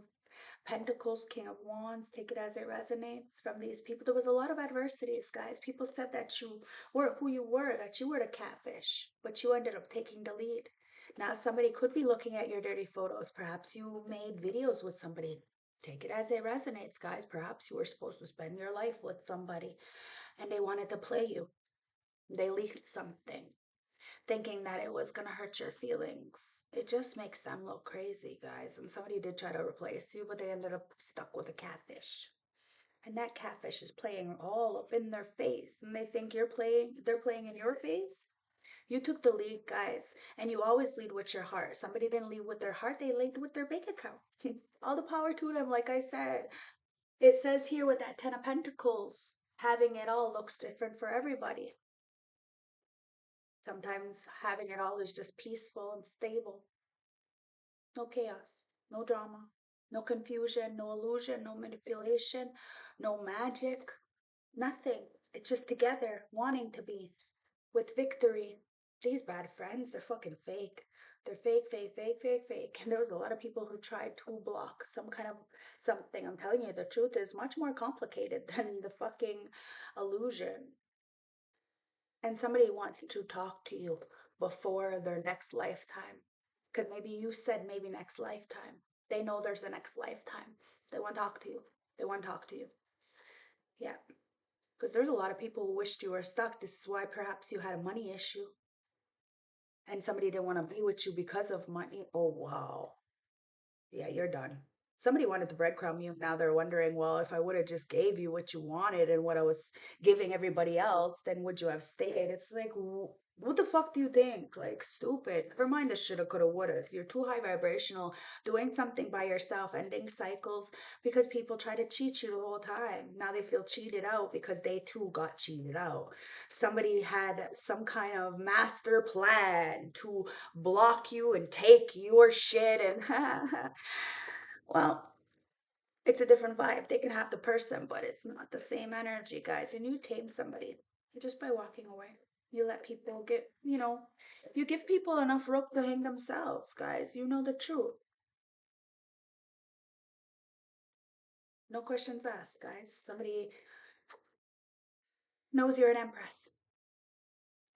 Pentacles, King of Wands, take it as it resonates from these people. There was a lot of adversities, guys. People said that you were who you were, that you were the catfish, but you ended up taking the lead. Now, somebody could be looking at your dirty photos. Perhaps you made videos with somebody. Take it as it resonates, guys. Perhaps you were supposed to spend your life with somebody and they wanted to play you. They leaked something thinking that it was going to hurt your feelings. It just makes them look crazy, guys. And somebody did try to replace you, but they ended up stuck with a catfish. And that catfish is playing all up in their face. And they think they're playing in your face. You took the lead, guys. And you always lead with your heart. Somebody didn't lead with their heart, they lead with their bank account. All the power to them, like I said. It says here with that Ten of Pentacles, having it all looks different for everybody. Sometimes having it all is just peaceful and stable. No chaos, no drama, no confusion, no illusion, no manipulation, no magic, nothing. It's just together, wanting to be with victory. These bad friends, they're fucking fake. They're fake, fake, fake, fake, fake. And there was a lot of people who tried to block some kind of something. I'm telling you, the truth is much more complicated than the fucking illusion. And somebody wants to talk to you before their next lifetime. Because maybe you said maybe next lifetime. They know there's a next lifetime. They want to talk to you. They want to talk to you. Yeah. Because there's a lot of people who wished you were stuck. This is why perhaps you had a money issue and somebody didn't want to be with you because of money. Oh, wow. Yeah, you're done. Somebody wanted to breadcrumb you. Now they're wondering, well, if I would have just gave you what you wanted and what I was giving everybody else, then would you have stayed? It's like, What the fuck do you think? Like, stupid. Never mind the shoulda, coulda, wouldas. You're too high vibrational, doing something by yourself, ending cycles because people try to cheat you the whole time. Now they feel cheated out because they too got cheated out. Somebody had some kind of master plan to block you and take your shit and well, it's a different vibe. They can have the person, but it's not the same energy, guys. And you tame somebody just by walking away. You let people get, you give people enough rope to hang themselves, guys. You know the truth. No questions asked, guys. Somebody knows you're an empress.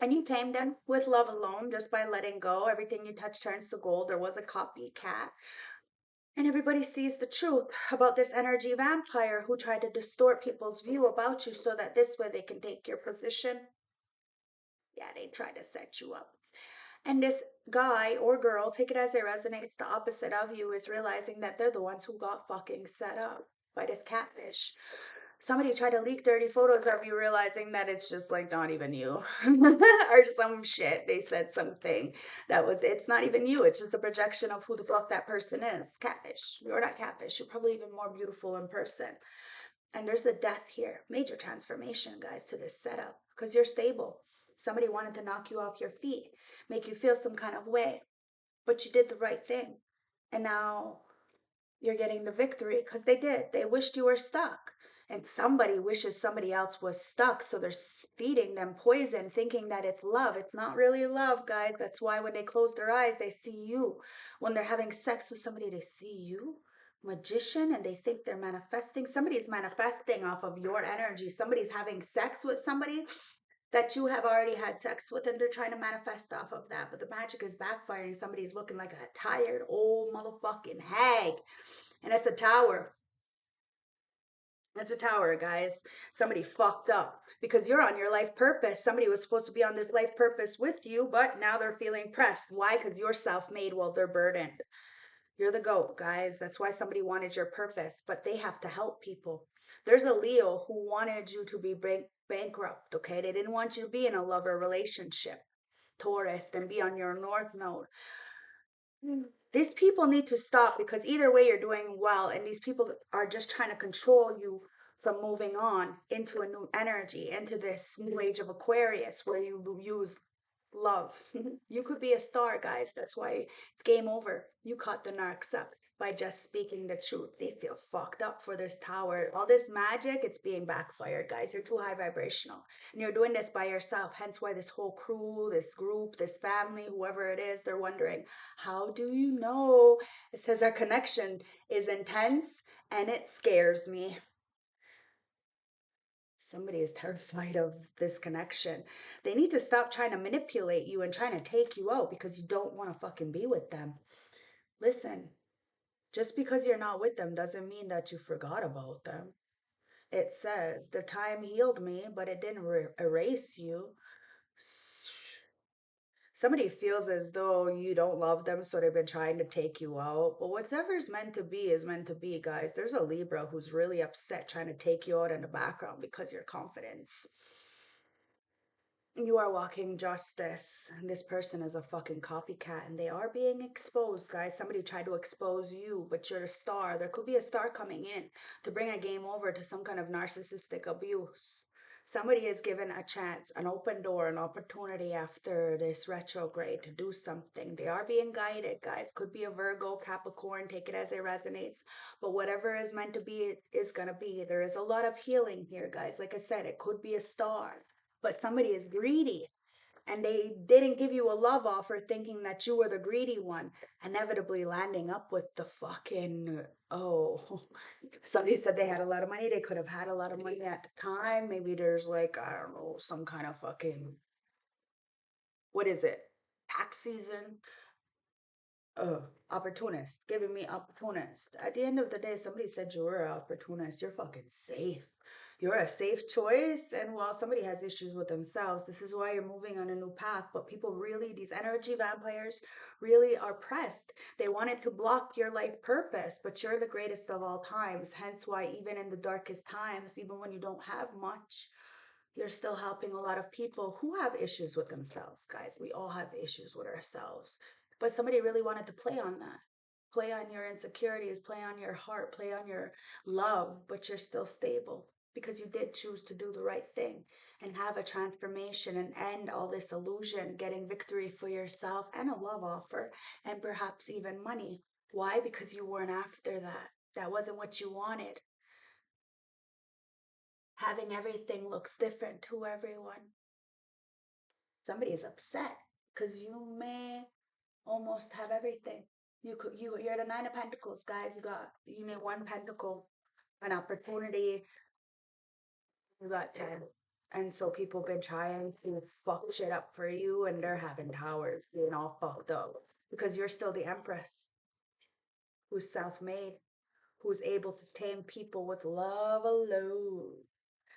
And you tamed them with love alone just by letting go. Everything you touch turns to gold. There was a copycat. And everybody sees the truth about this energy vampire who tried to distort people's view about you so that this way they can take your position. Yeah, they try to set you up. And this guy or girl, take it as it resonates, the opposite of you is realizing that they're the ones who got fucking set up by this catfish. Somebody tried to leak dirty photos of you, realizing that it's just like not even you or some shit. They said something that was, it's not even you. It's just a projection of who the fuck that person is. Catfish. You're not catfish. You're probably even more beautiful in person. And there's a death here. Major transformation, guys, to this setup because you're stable. Somebody wanted to knock you off your feet, make you feel some kind of way, but you did the right thing. And now you're getting the victory because they did. They wished you were stuck. And somebody wishes somebody else was stuck. So they're feeding them poison, thinking that it's love. It's not really love, guys. That's why when they close their eyes, they see you. When they're having sex with somebody, they see you. Magician, and they think they're manifesting. Somebody's manifesting off of your energy. Somebody's having sex with somebody that you have already had sex with, and they're trying to manifest off of that. But the magic is backfiring. Somebody's looking like a tired old motherfucking hag, and it's a tower. It's a tower, guys. Somebody fucked up because you're on your life purpose. Somebody was supposed to be on this life purpose with you, but now they're feeling pressed. Why? Because you're self made while they're burdened. You're the GOAT, guys. That's why somebody wanted your purpose, but they have to help people. There's a Leo who wanted you to be bankrupt, okay? They didn't want you to be in a lover relationship, Taurus, and be on your North Node. These people need to stop because either way you're doing well, and these people are just trying to control you from moving on into a new energy, into this new age of Aquarius where you use love. You could be a star, guys. That's why it's game over. You caught the narcs up by just speaking the truth. They feel fucked up for this tower. All this magic, it's being backfired, guys. You're too high vibrational. And you're doing this by yourself. Hence why this whole crew, this group, this family, whoever it is, they're wondering, how do you know? It says our connection is intense and it scares me. Somebody is terrified of this connection. They need to stop trying to manipulate you and trying to take you out because you don't want to fucking be with them. Listen, just because you're not with them doesn't mean that you forgot about them. It says the time healed me, but it didn't erase you. Somebody feels as though you don't love them, so they've been trying to take you out. But whatever's meant to be is meant to be, guys. There's a Libra who's really upset trying to take you out in the background because your confidence. You are walking justice. And this person is a fucking copycat and they are being exposed, guys. Somebody tried to expose you, but you're a star. There could be a star coming in to bring a game over to some kind of narcissistic abuse. Somebody is given a chance, an open door, an opportunity after this retrograde to do something. They are being guided, guys. Could be a Virgo, Capricorn, take it as it resonates. But whatever is meant to be is going to be. There is a lot of healing here, guys. Like I said, it could be a star, but somebody is greedy and they didn't give you a love offer thinking that you were the greedy one, inevitably landing up with the fucking, oh, somebody said they had a lot of money. They could have had a lot of money at the time. Maybe there's like, I don't know, some kind of fucking, what is it, tax season, opportunist, giving me opportunist. At the end of the day, somebody said you were an opportunist. You're fucking safe. You're a safe choice. And while somebody has issues with themselves, this is why you're moving on a new path. But people really, these energy vampires, really are pressed. They wanted to block your life purpose, but you're the greatest of all times. Hence why, even in the darkest times, even when you don't have much, You're still helping a lot of people who have issues with themselves, guys. We all have issues with ourselves. But somebody really wanted to play on that. Play on your insecurities, play on your heart, play on your love, but you're still stable because you did choose to do the right thing and have a transformation and end all this illusion, getting victory for yourself and a love offer and perhaps even money. Why? Because you weren't after that. That wasn't what you wanted. Having everything looks different to everyone. Somebody is upset because you may almost have everything. You're the nine of pentacles, guys. You may one pentacle, an opportunity. You got 10. And so people been trying to fuck shit up for you and they're having towers being all fucked up because you're still the empress who's self-made, who's able to tame people with love alone.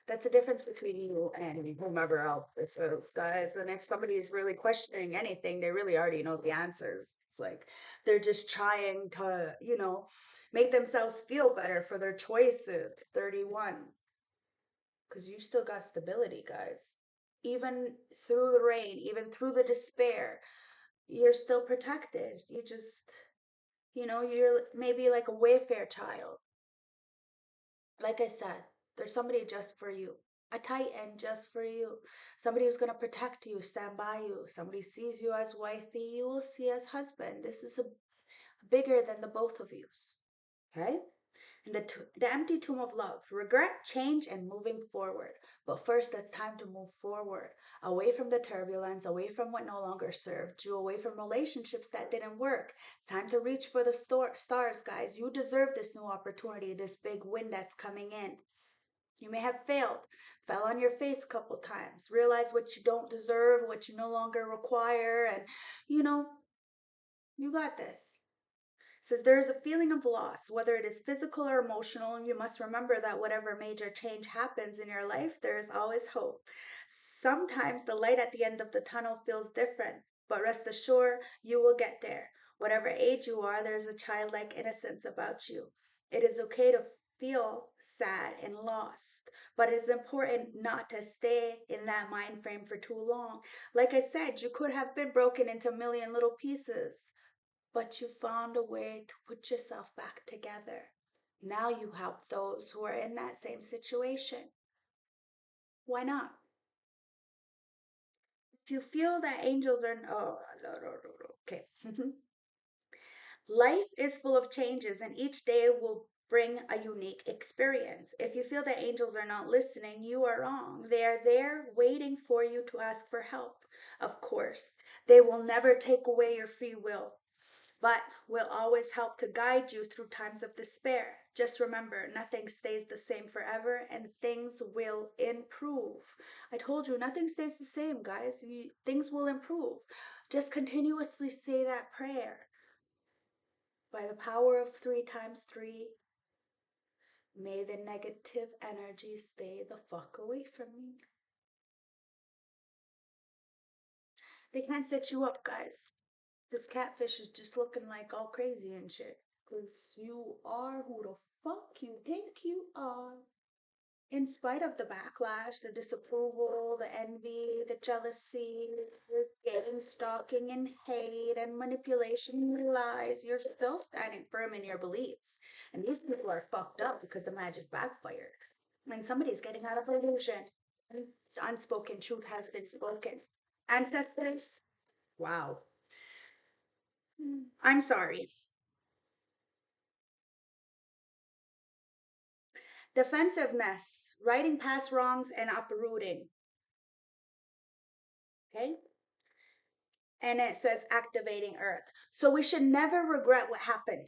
That's the difference between you and whomever else this is, guys. And if somebody is really questioning anything, they really already know the answers. It's like they're just trying to, make themselves feel better for their choices. 31. Because you still got stability, guys. Even through the rain, even through the despair, you're still protected. You're maybe like a Wayfair child. Like I said, there's somebody just for you. A titan just for you. Somebody who's going to protect you, stand by you. Somebody sees you as wifey, you will see as husband. This is a bigger than the both of yous. Okay? And the empty tomb of love, regret, change, and moving forward. But first, it's time to move forward, away from the turbulence, away from what no longer served you, away from relationships that didn't work. It's time to reach for the stars, guys. You deserve this new opportunity, this big win that's coming in. You may have failed, fell on your face a couple times, realized what you don't deserve, what you no longer require, and you know, you got this. Says there is a feeling of loss, whether it is physical or emotional, and you must remember that whatever major change happens in your life, there is always hope. Sometimes the light at the end of the tunnel feels different, but rest assured you will get there. Whatever age you are, there is a childlike innocence about you. It is okay to feel sad and lost, but it is important not to stay in that mind frame for too long. Like I said, you could have been broken into a million little pieces, but you found a way to put yourself back together. Now you help those who are in that same situation. Why not? If you feel that angels are, oh, no, no, no, no. Okay. Life is full of changes, and each day will bring a unique experience. If you feel that angels are not listening, you are wrong. They are there waiting for you to ask for help. Of course, they will never take away your free will, but will always help to guide you through times of despair. Just remember, nothing stays the same forever and things will improve. I told you, nothing stays the same, guys. Things will improve. Just continuously say that prayer. By the power of 3 times 3, may the negative energy stay the fuck away from me. They can't set you up, guys. This catfish is just looking like all crazy and shit. Because you are who the fuck you think you are. In spite of the backlash, the disapproval, the envy, the jealousy, the game stalking and hate and manipulation and lies, you're still standing firm in your beliefs. And these people are fucked up because the magic backfired. And somebody's getting out of illusion. And unspoken truth has been spoken. Ancestors, wow. I'm sorry. Defensiveness, writing past wrongs and uprooting. Okay? And it says activating earth. So we should never regret what happened.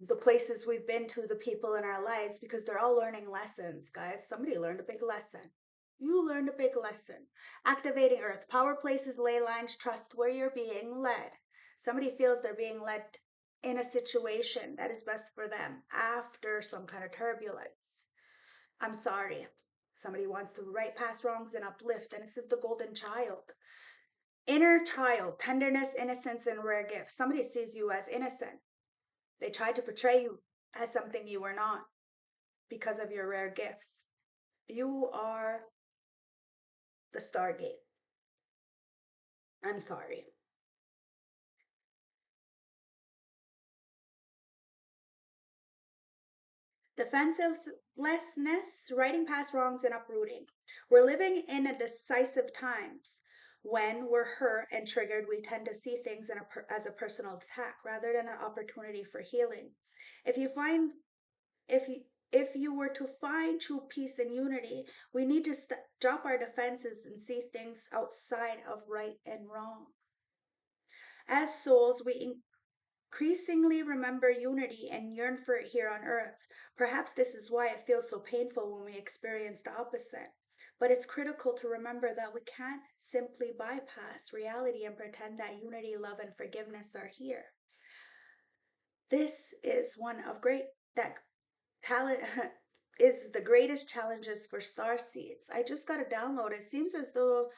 The places we've been to, the people in our lives, because they're all learning lessons, guys. Somebody learned a big lesson. You learned a big lesson. Activating earth, power places, ley lines, trust where you're being led. Somebody feels they're being led in a situation that is best for them after some kind of turbulence. I'm sorry. Somebody wants to right past wrongs and uplift, and this is the golden child. Inner child, tenderness, innocence, and rare gifts. Somebody sees you as innocent. They tried to portray you as something you were not because of your rare gifts. You are the Stargate. I'm sorry. Defensiveness, writing past wrongs, and uprooting. We're living in a decisive times. When we're hurt and triggered, we tend to see things as a personal attack rather than an opportunity for healing. If you find if you if you were to find true peace and unity, we need to drop our defenses and see things outside of right and wrong. As souls, we increasingly remember unity and yearn for it here on earth. Perhaps this is why it feels so painful when we experience the opposite. But it's critical to remember that we can't simply bypass reality and pretend that unity, love, and forgiveness are here. This is one of great that talent is the greatest challenges for star seeds. I just got to download. It seems as though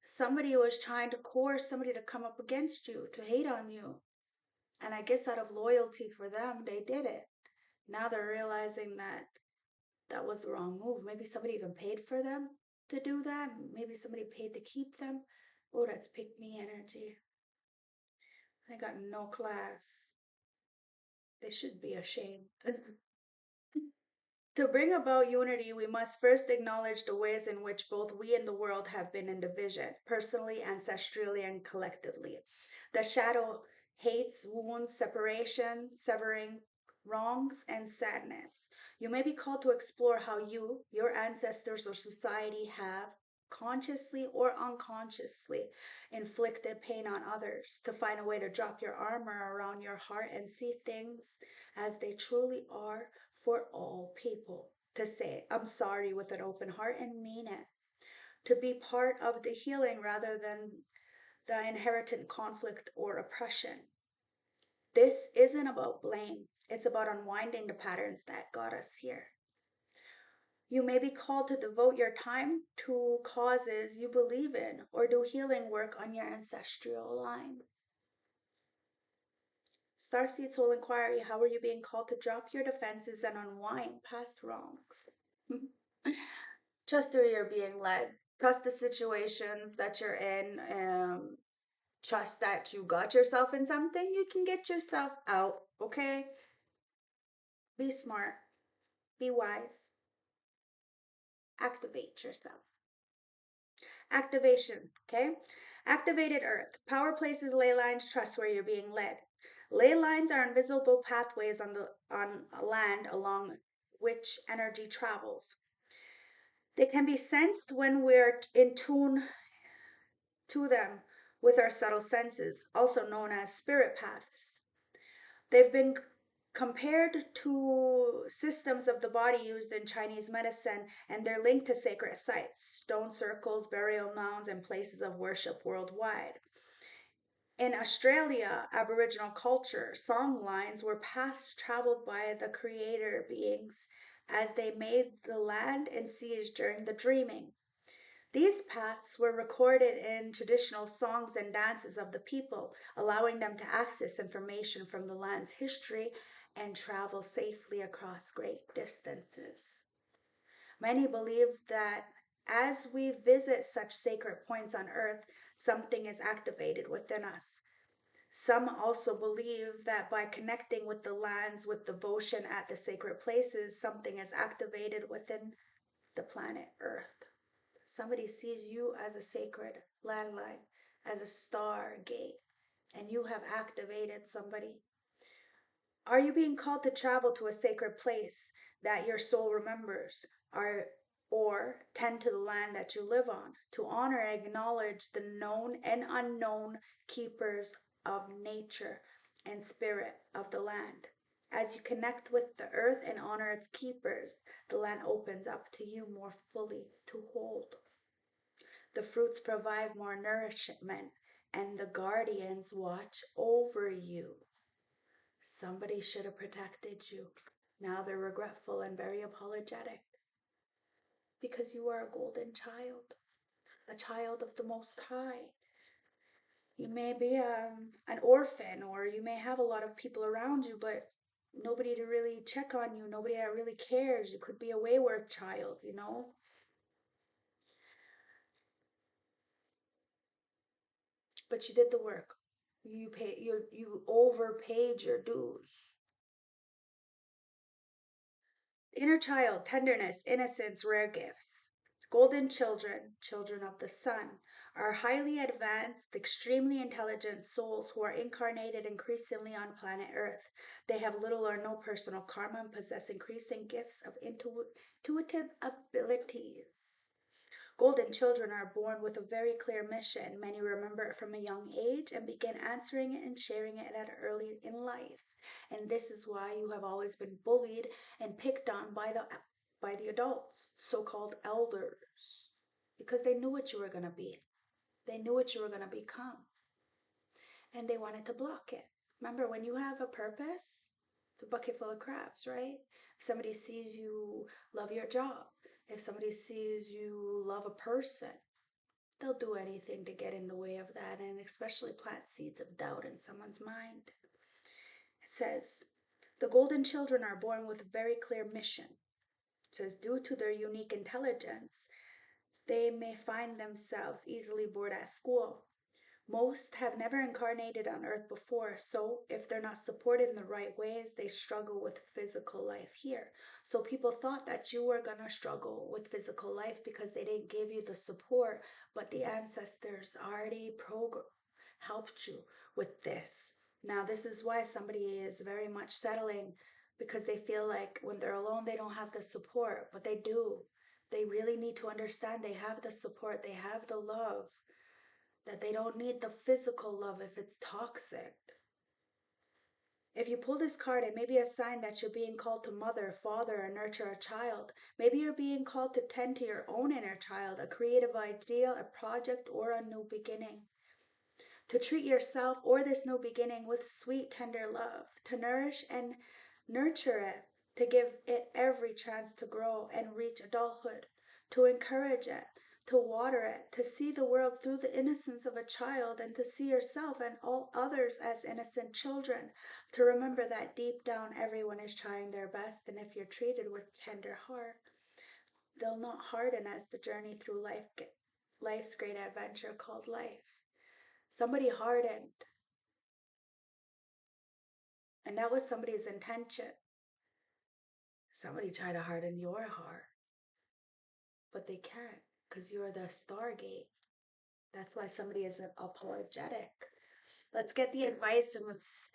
somebody was trying to coerce somebody to come up against you, to hate on you. And I guess out of loyalty for them, they did it. Now they're realizing that that was the wrong move. Maybe somebody even paid for them to do that. Maybe somebody paid to keep them. Oh, that's pick me energy. They got no class. They should be ashamed. To bring about unity, we must first acknowledge the ways in which both we and the world have been in division, personally, ancestrally, and collectively. The shadow hates, wounds, separation, severing, wrongs, and sadness. You may be called to explore how you, your ancestors, or society have, consciously or unconsciously, inflicted pain on others, to find a way to drop your armor around your heart and see things as they truly are for all people. To say, I'm sorry with an open heart and mean it. To be part of the healing rather than the inherent conflict or oppression. This isn't about blame, it's about unwinding the patterns that got us here. You may be called to devote your time to causes you believe in or do healing work on your ancestral line. Starseed Soul Inquiry, how are you being called to drop your defenses and unwind past wrongs? Trust where you're being led. Trust the situations that you're in. Trust that you got yourself in something. You can get yourself out, okay? Be smart. Be wise. Activate yourself. Activation, okay? Activated earth. Power places, ley lines, trust where you're being led. Ley lines are invisible pathways on land along which energy travels. They can be sensed when we're in tune to them with our subtle senses, also known as spirit paths. They've been compared to systems of the body used in Chinese medicine, and they're linked to sacred sites, stone circles, burial mounds, and places of worship worldwide. In Australia, Aboriginal culture, song lines were paths traveled by the creator beings as they made the land and seas during the dreaming. These paths were recorded in traditional songs and dances of the people, allowing them to access information from the land's history and travel safely across great distances. Many believe that as we visit such sacred points on earth, something is activated within us. Some also believe that by connecting with the lands with devotion at the sacred places, something is activated within the planet Earth. Somebody sees you as a sacred landline, as a star gate, and you have activated somebody. Are you being called to travel to a sacred place that your soul remembers? Or tend to the land that you live on, to honor and acknowledge the known and unknown keepers of nature and spirit of the land. As you connect with the earth and honor its keepers, the land opens up to you more fully to hold. The fruits provide more nourishment, and the guardians watch over you. Somebody should have protected you. Now they're regretful and very apologetic because you are a golden child, a child of the Most High. You may be an orphan, or you may have a lot of people around you, but nobody to really check on you, nobody that really cares. You could be a wayward child, you know? but you did the work. You overpaid your dues. Inner child, tenderness, innocence, rare gifts. Golden children, children of the sun, are highly advanced, extremely intelligent souls who are incarnated increasingly on planet Earth. They have little or no personal karma and possess increasing gifts of intuitive abilities. Golden children are born with a very clear mission. Many remember it from a young age and begin answering it and sharing it at early in life. And this is why you have always been bullied and picked on by the adults, so-called elders, because they knew what you were going to be. They knew what you were going to become, and they wanted to block it. Remember, when you have a purpose, it's a bucket full of crabs, right? If somebody sees you love your job, if somebody sees you love a person, they'll do anything to get in the way of that, and especially plant seeds of doubt in someone's mind. It says, the golden children are born with a very clear mission. It says, due to their unique intelligence, they may find themselves easily bored at school. Most have never incarnated on earth before, so if they're not supported in the right ways, they struggle with physical life here. So people thought that you were going to struggle with physical life because they didn't give you the support, but the ancestors already helped you with this. Now, this is why somebody is very much settling, because they feel like when they're alone, they don't have the support, but they do. They really need to understand they have the support, they have the love, that they don't need the physical love if it's toxic. If you pull this card, it may be a sign that you're being called to mother, father, or nurture a child. Maybe you're being called to tend to your own inner child, a creative ideal, a project, or a new beginning. To treat yourself or this new beginning with sweet, tender love, to nourish and nurture it, to give it every chance to grow and reach adulthood, to encourage it, to water it, to see the world through the innocence of a child, and to see yourself and all others as innocent children, to remember that deep down everyone is trying their best, and if you're treated with tender heart, they'll not harden as the journey through life's great adventure called life. Somebody hardened, and that was somebody's intention. Somebody tried to harden your heart, but they can't, because you're the stargate. That's why somebody isn't apologetic. Let's get the advice and let's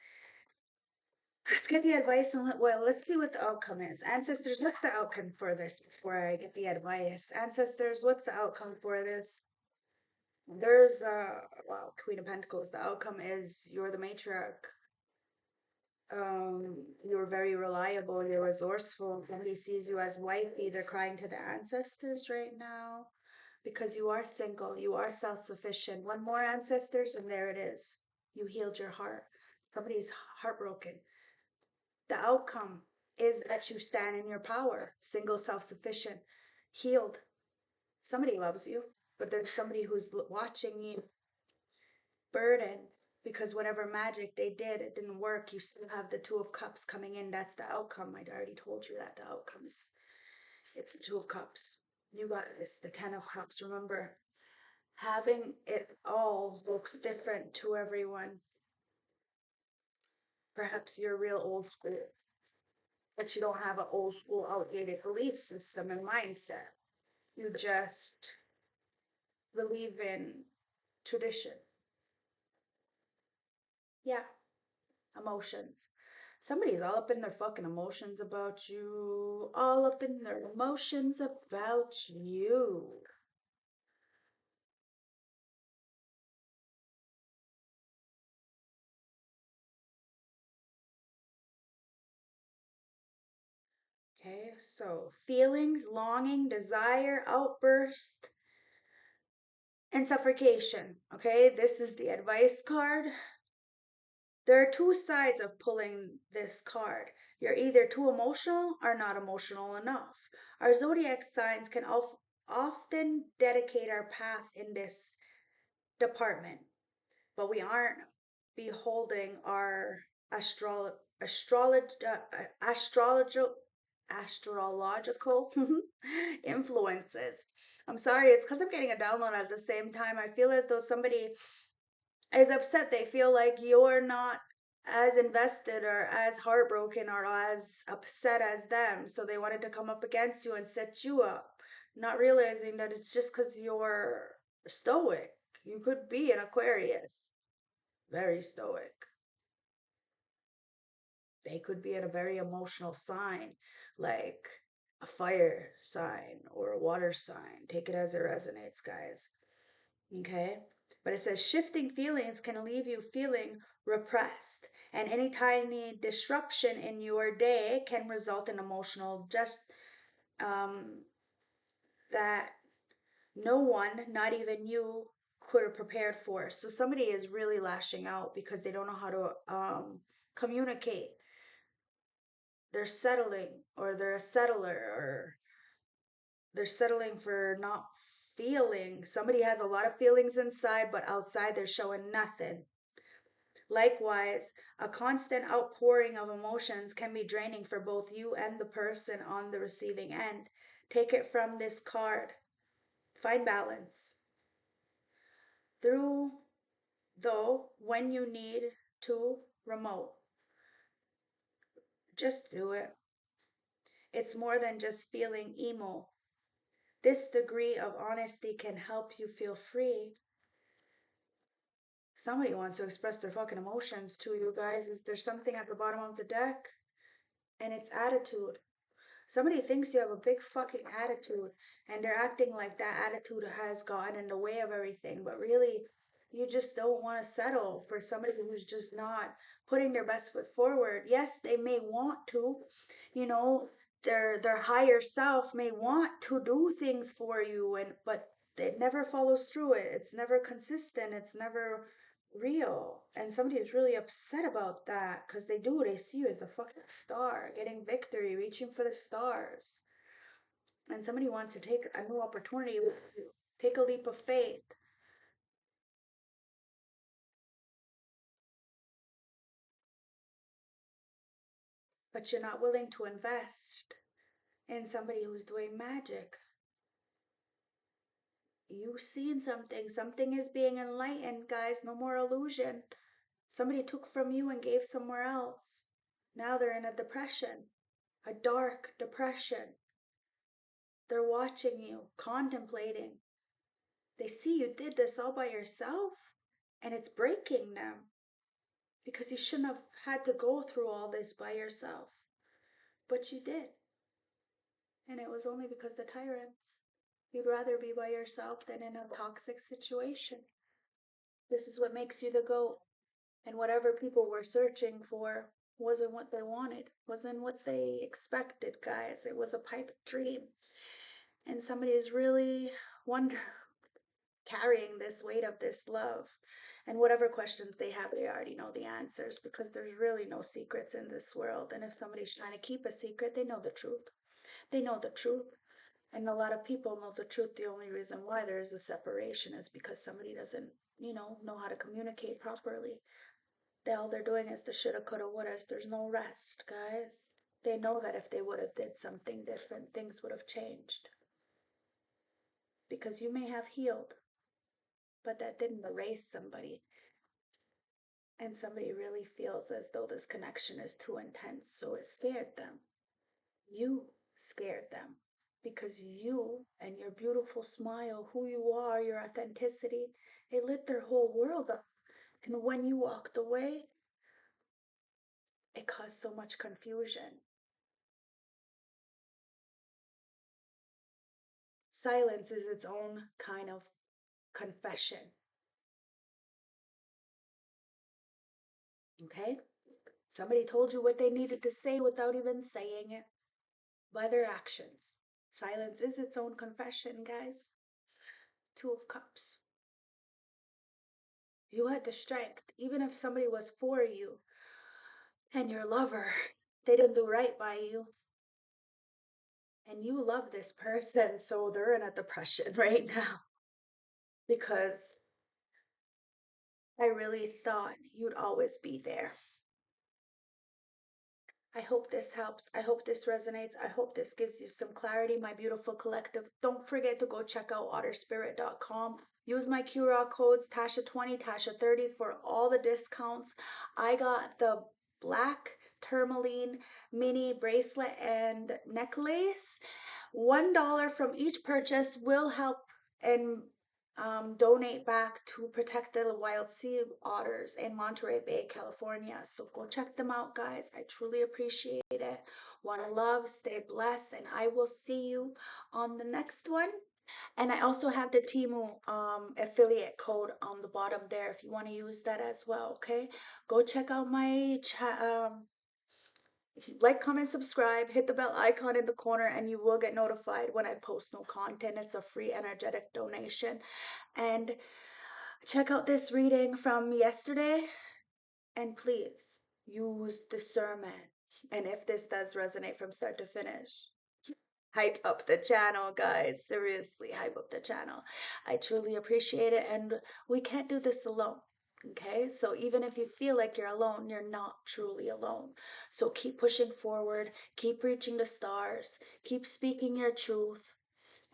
get the advice and let's see what the outcome is. Ancestors, what's the outcome for this before I get the advice? Ancestors, what's the outcome for this? There's wow, Queen of Pentacles. The outcome is you're the matriarch. You're very reliable, you're resourceful. Somebody sees you as wifey, they're crying to the ancestors right now because you are single, you are self-sufficient. One more ancestors, and there it is. You healed your heart. Somebody's heartbroken. The outcome is that you stand in your power, single, self-sufficient, healed. Somebody loves you, but there's somebody who's watching you burdened because whatever magic they did, it didn't work. You still have the Two of Cups coming in. That's the outcome. I already told you that the outcome is, it's the Two of Cups. You got this, the Ten of Cups. Remember, having it all looks different to everyone. Perhaps you're real old school, but you don't have an old school, outdated belief system and mindset. You just believe in tradition. Yeah, emotions. Somebody's all up in their fucking emotions about you. All up in their emotions about you. Okay, so feelings, longing, desire, outburst, and suffocation. Okay, this is the advice card. There are two sides of pulling this card. You're either too emotional or not emotional enough. Our zodiac signs can often dedicate our path in this department, but we aren't beholding our astrological astrological influences. I'm sorry, it's because I'm getting a download at the same time. I feel as though somebody is upset. They feel like you're not as invested or as heartbroken or as upset as them. So they wanted to come up against you and set you up, not realizing that it's just because you're stoic. You could be an Aquarius, very stoic. They could be in a very emotional sign, like a fire sign or a water sign. Take it as it resonates, guys. Okay? But it says shifting feelings can leave you feeling repressed, and any tiny disruption in your day can result in emotional just um, that no one, not even you, could have prepared for. So somebody is really lashing out because they don't know how to communicate. They're settling, or they're a settler, or they're settling for not feeling. Somebody has a lot of feelings inside, but outside they're showing nothing. Likewise, a constant outpouring of emotions can be draining for both you and the person on the receiving end. Take it from this card. Find balance. Through, though, when you need to, remote. Just do it. It's more than just feeling emo. This degree of honesty can help you feel free. Somebody wants to express their fucking emotions to you guys. Is there something at the bottom of the deck? And it's attitude. Somebody thinks you have a big fucking attitude and they're acting like that attitude has gotten in the way of everything, but really you just don't want to settle for somebody who's just not putting their best foot forward. Yes, they may want to, you know, their higher self may want to do things for you, and but it never follows through. It's never consistent. It's never real. And somebody is really upset about that because they see you as a fucking star, getting victory, reaching for the stars. And somebody wants to take a new opportunity with you, take a leap of faith, but you're not willing to invest in somebody who's doing magic. You've seen something. Something is being enlightened, guys. No more illusion. Somebody took from you and gave somewhere else. Now they're in a depression, a dark depression. They're watching you, contemplating. They see you did this all by yourself, and it's breaking them because you shouldn't have had to go through all this by yourself. But you did, and it was only because the tyrants. You'd rather be by yourself than in a toxic situation. This is what makes you the GOAT. And whatever people were searching for wasn't what they wanted, wasn't what they expected, guys. It was a pipe dream. And somebody is really wonder carrying this weight of this love. And whatever questions they have, they already know the answers because there's really no secrets in this world. And if somebody's trying to keep a secret, they know the truth. They know the truth. And a lot of people know the truth. The only reason why there is a separation is because somebody doesn't, know how to communicate properly. All they're doing is the shoulda, coulda, wouldas. There's no rest, guys. They know that if they would have did something different, things would have changed. Because you may have healed, but that didn't erase somebody. And somebody really feels as though this connection is too intense, so it scared them. You scared them because you and your beautiful smile, who you are, your authenticity, it lit their whole world up. And when you walked away, it caused so much confusion. Silence is its own kind of confession. Okay? Somebody told you what they needed to say without even saying it by their actions. Silence is its own confession, guys. Two of Cups. You had the strength, even if somebody was for you and your lover, they didn't do right by you. And you love this person, so they're in a depression right now because I really thought you'd always be there. I hope this helps. I hope this resonates. I hope this gives you some clarity, my beautiful collective. Don't forget to go check out otterspirit.com. Use my QR codes Tasha20, Tasha30 for all the discounts. I got the black tourmaline mini bracelet and necklace. $1 from each purchase will help and donate back to protect the wild sea otters in Monterey Bay, California. So go check them out, guys. I truly appreciate it. One love, stay blessed, and I will see you on the next one. And I also have the Timu affiliate code on the bottom there if you want to use that as well. Okay, go check out my like, comment, subscribe, hit the bell icon in the corner, and you will get notified when I post new content. It's a free energetic donation. And check out this reading from yesterday, and please use discernment. And if this does resonate from start to finish, hype up the channel, guys. Seriously, hype up the channel. I truly appreciate it, and we can't do this alone. Okay, so even if you feel like you're alone, you're not truly alone. So keep pushing forward, keep reaching the stars, keep speaking your truth.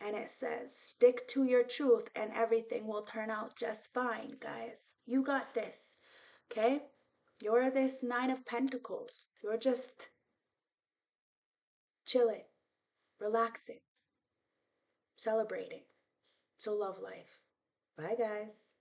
And it says, stick to your truth, and everything will turn out just fine, guys. You got this. Okay, you're this Nine of Pentacles. You're just chilling, relaxing, celebrating. So love life. Bye, guys.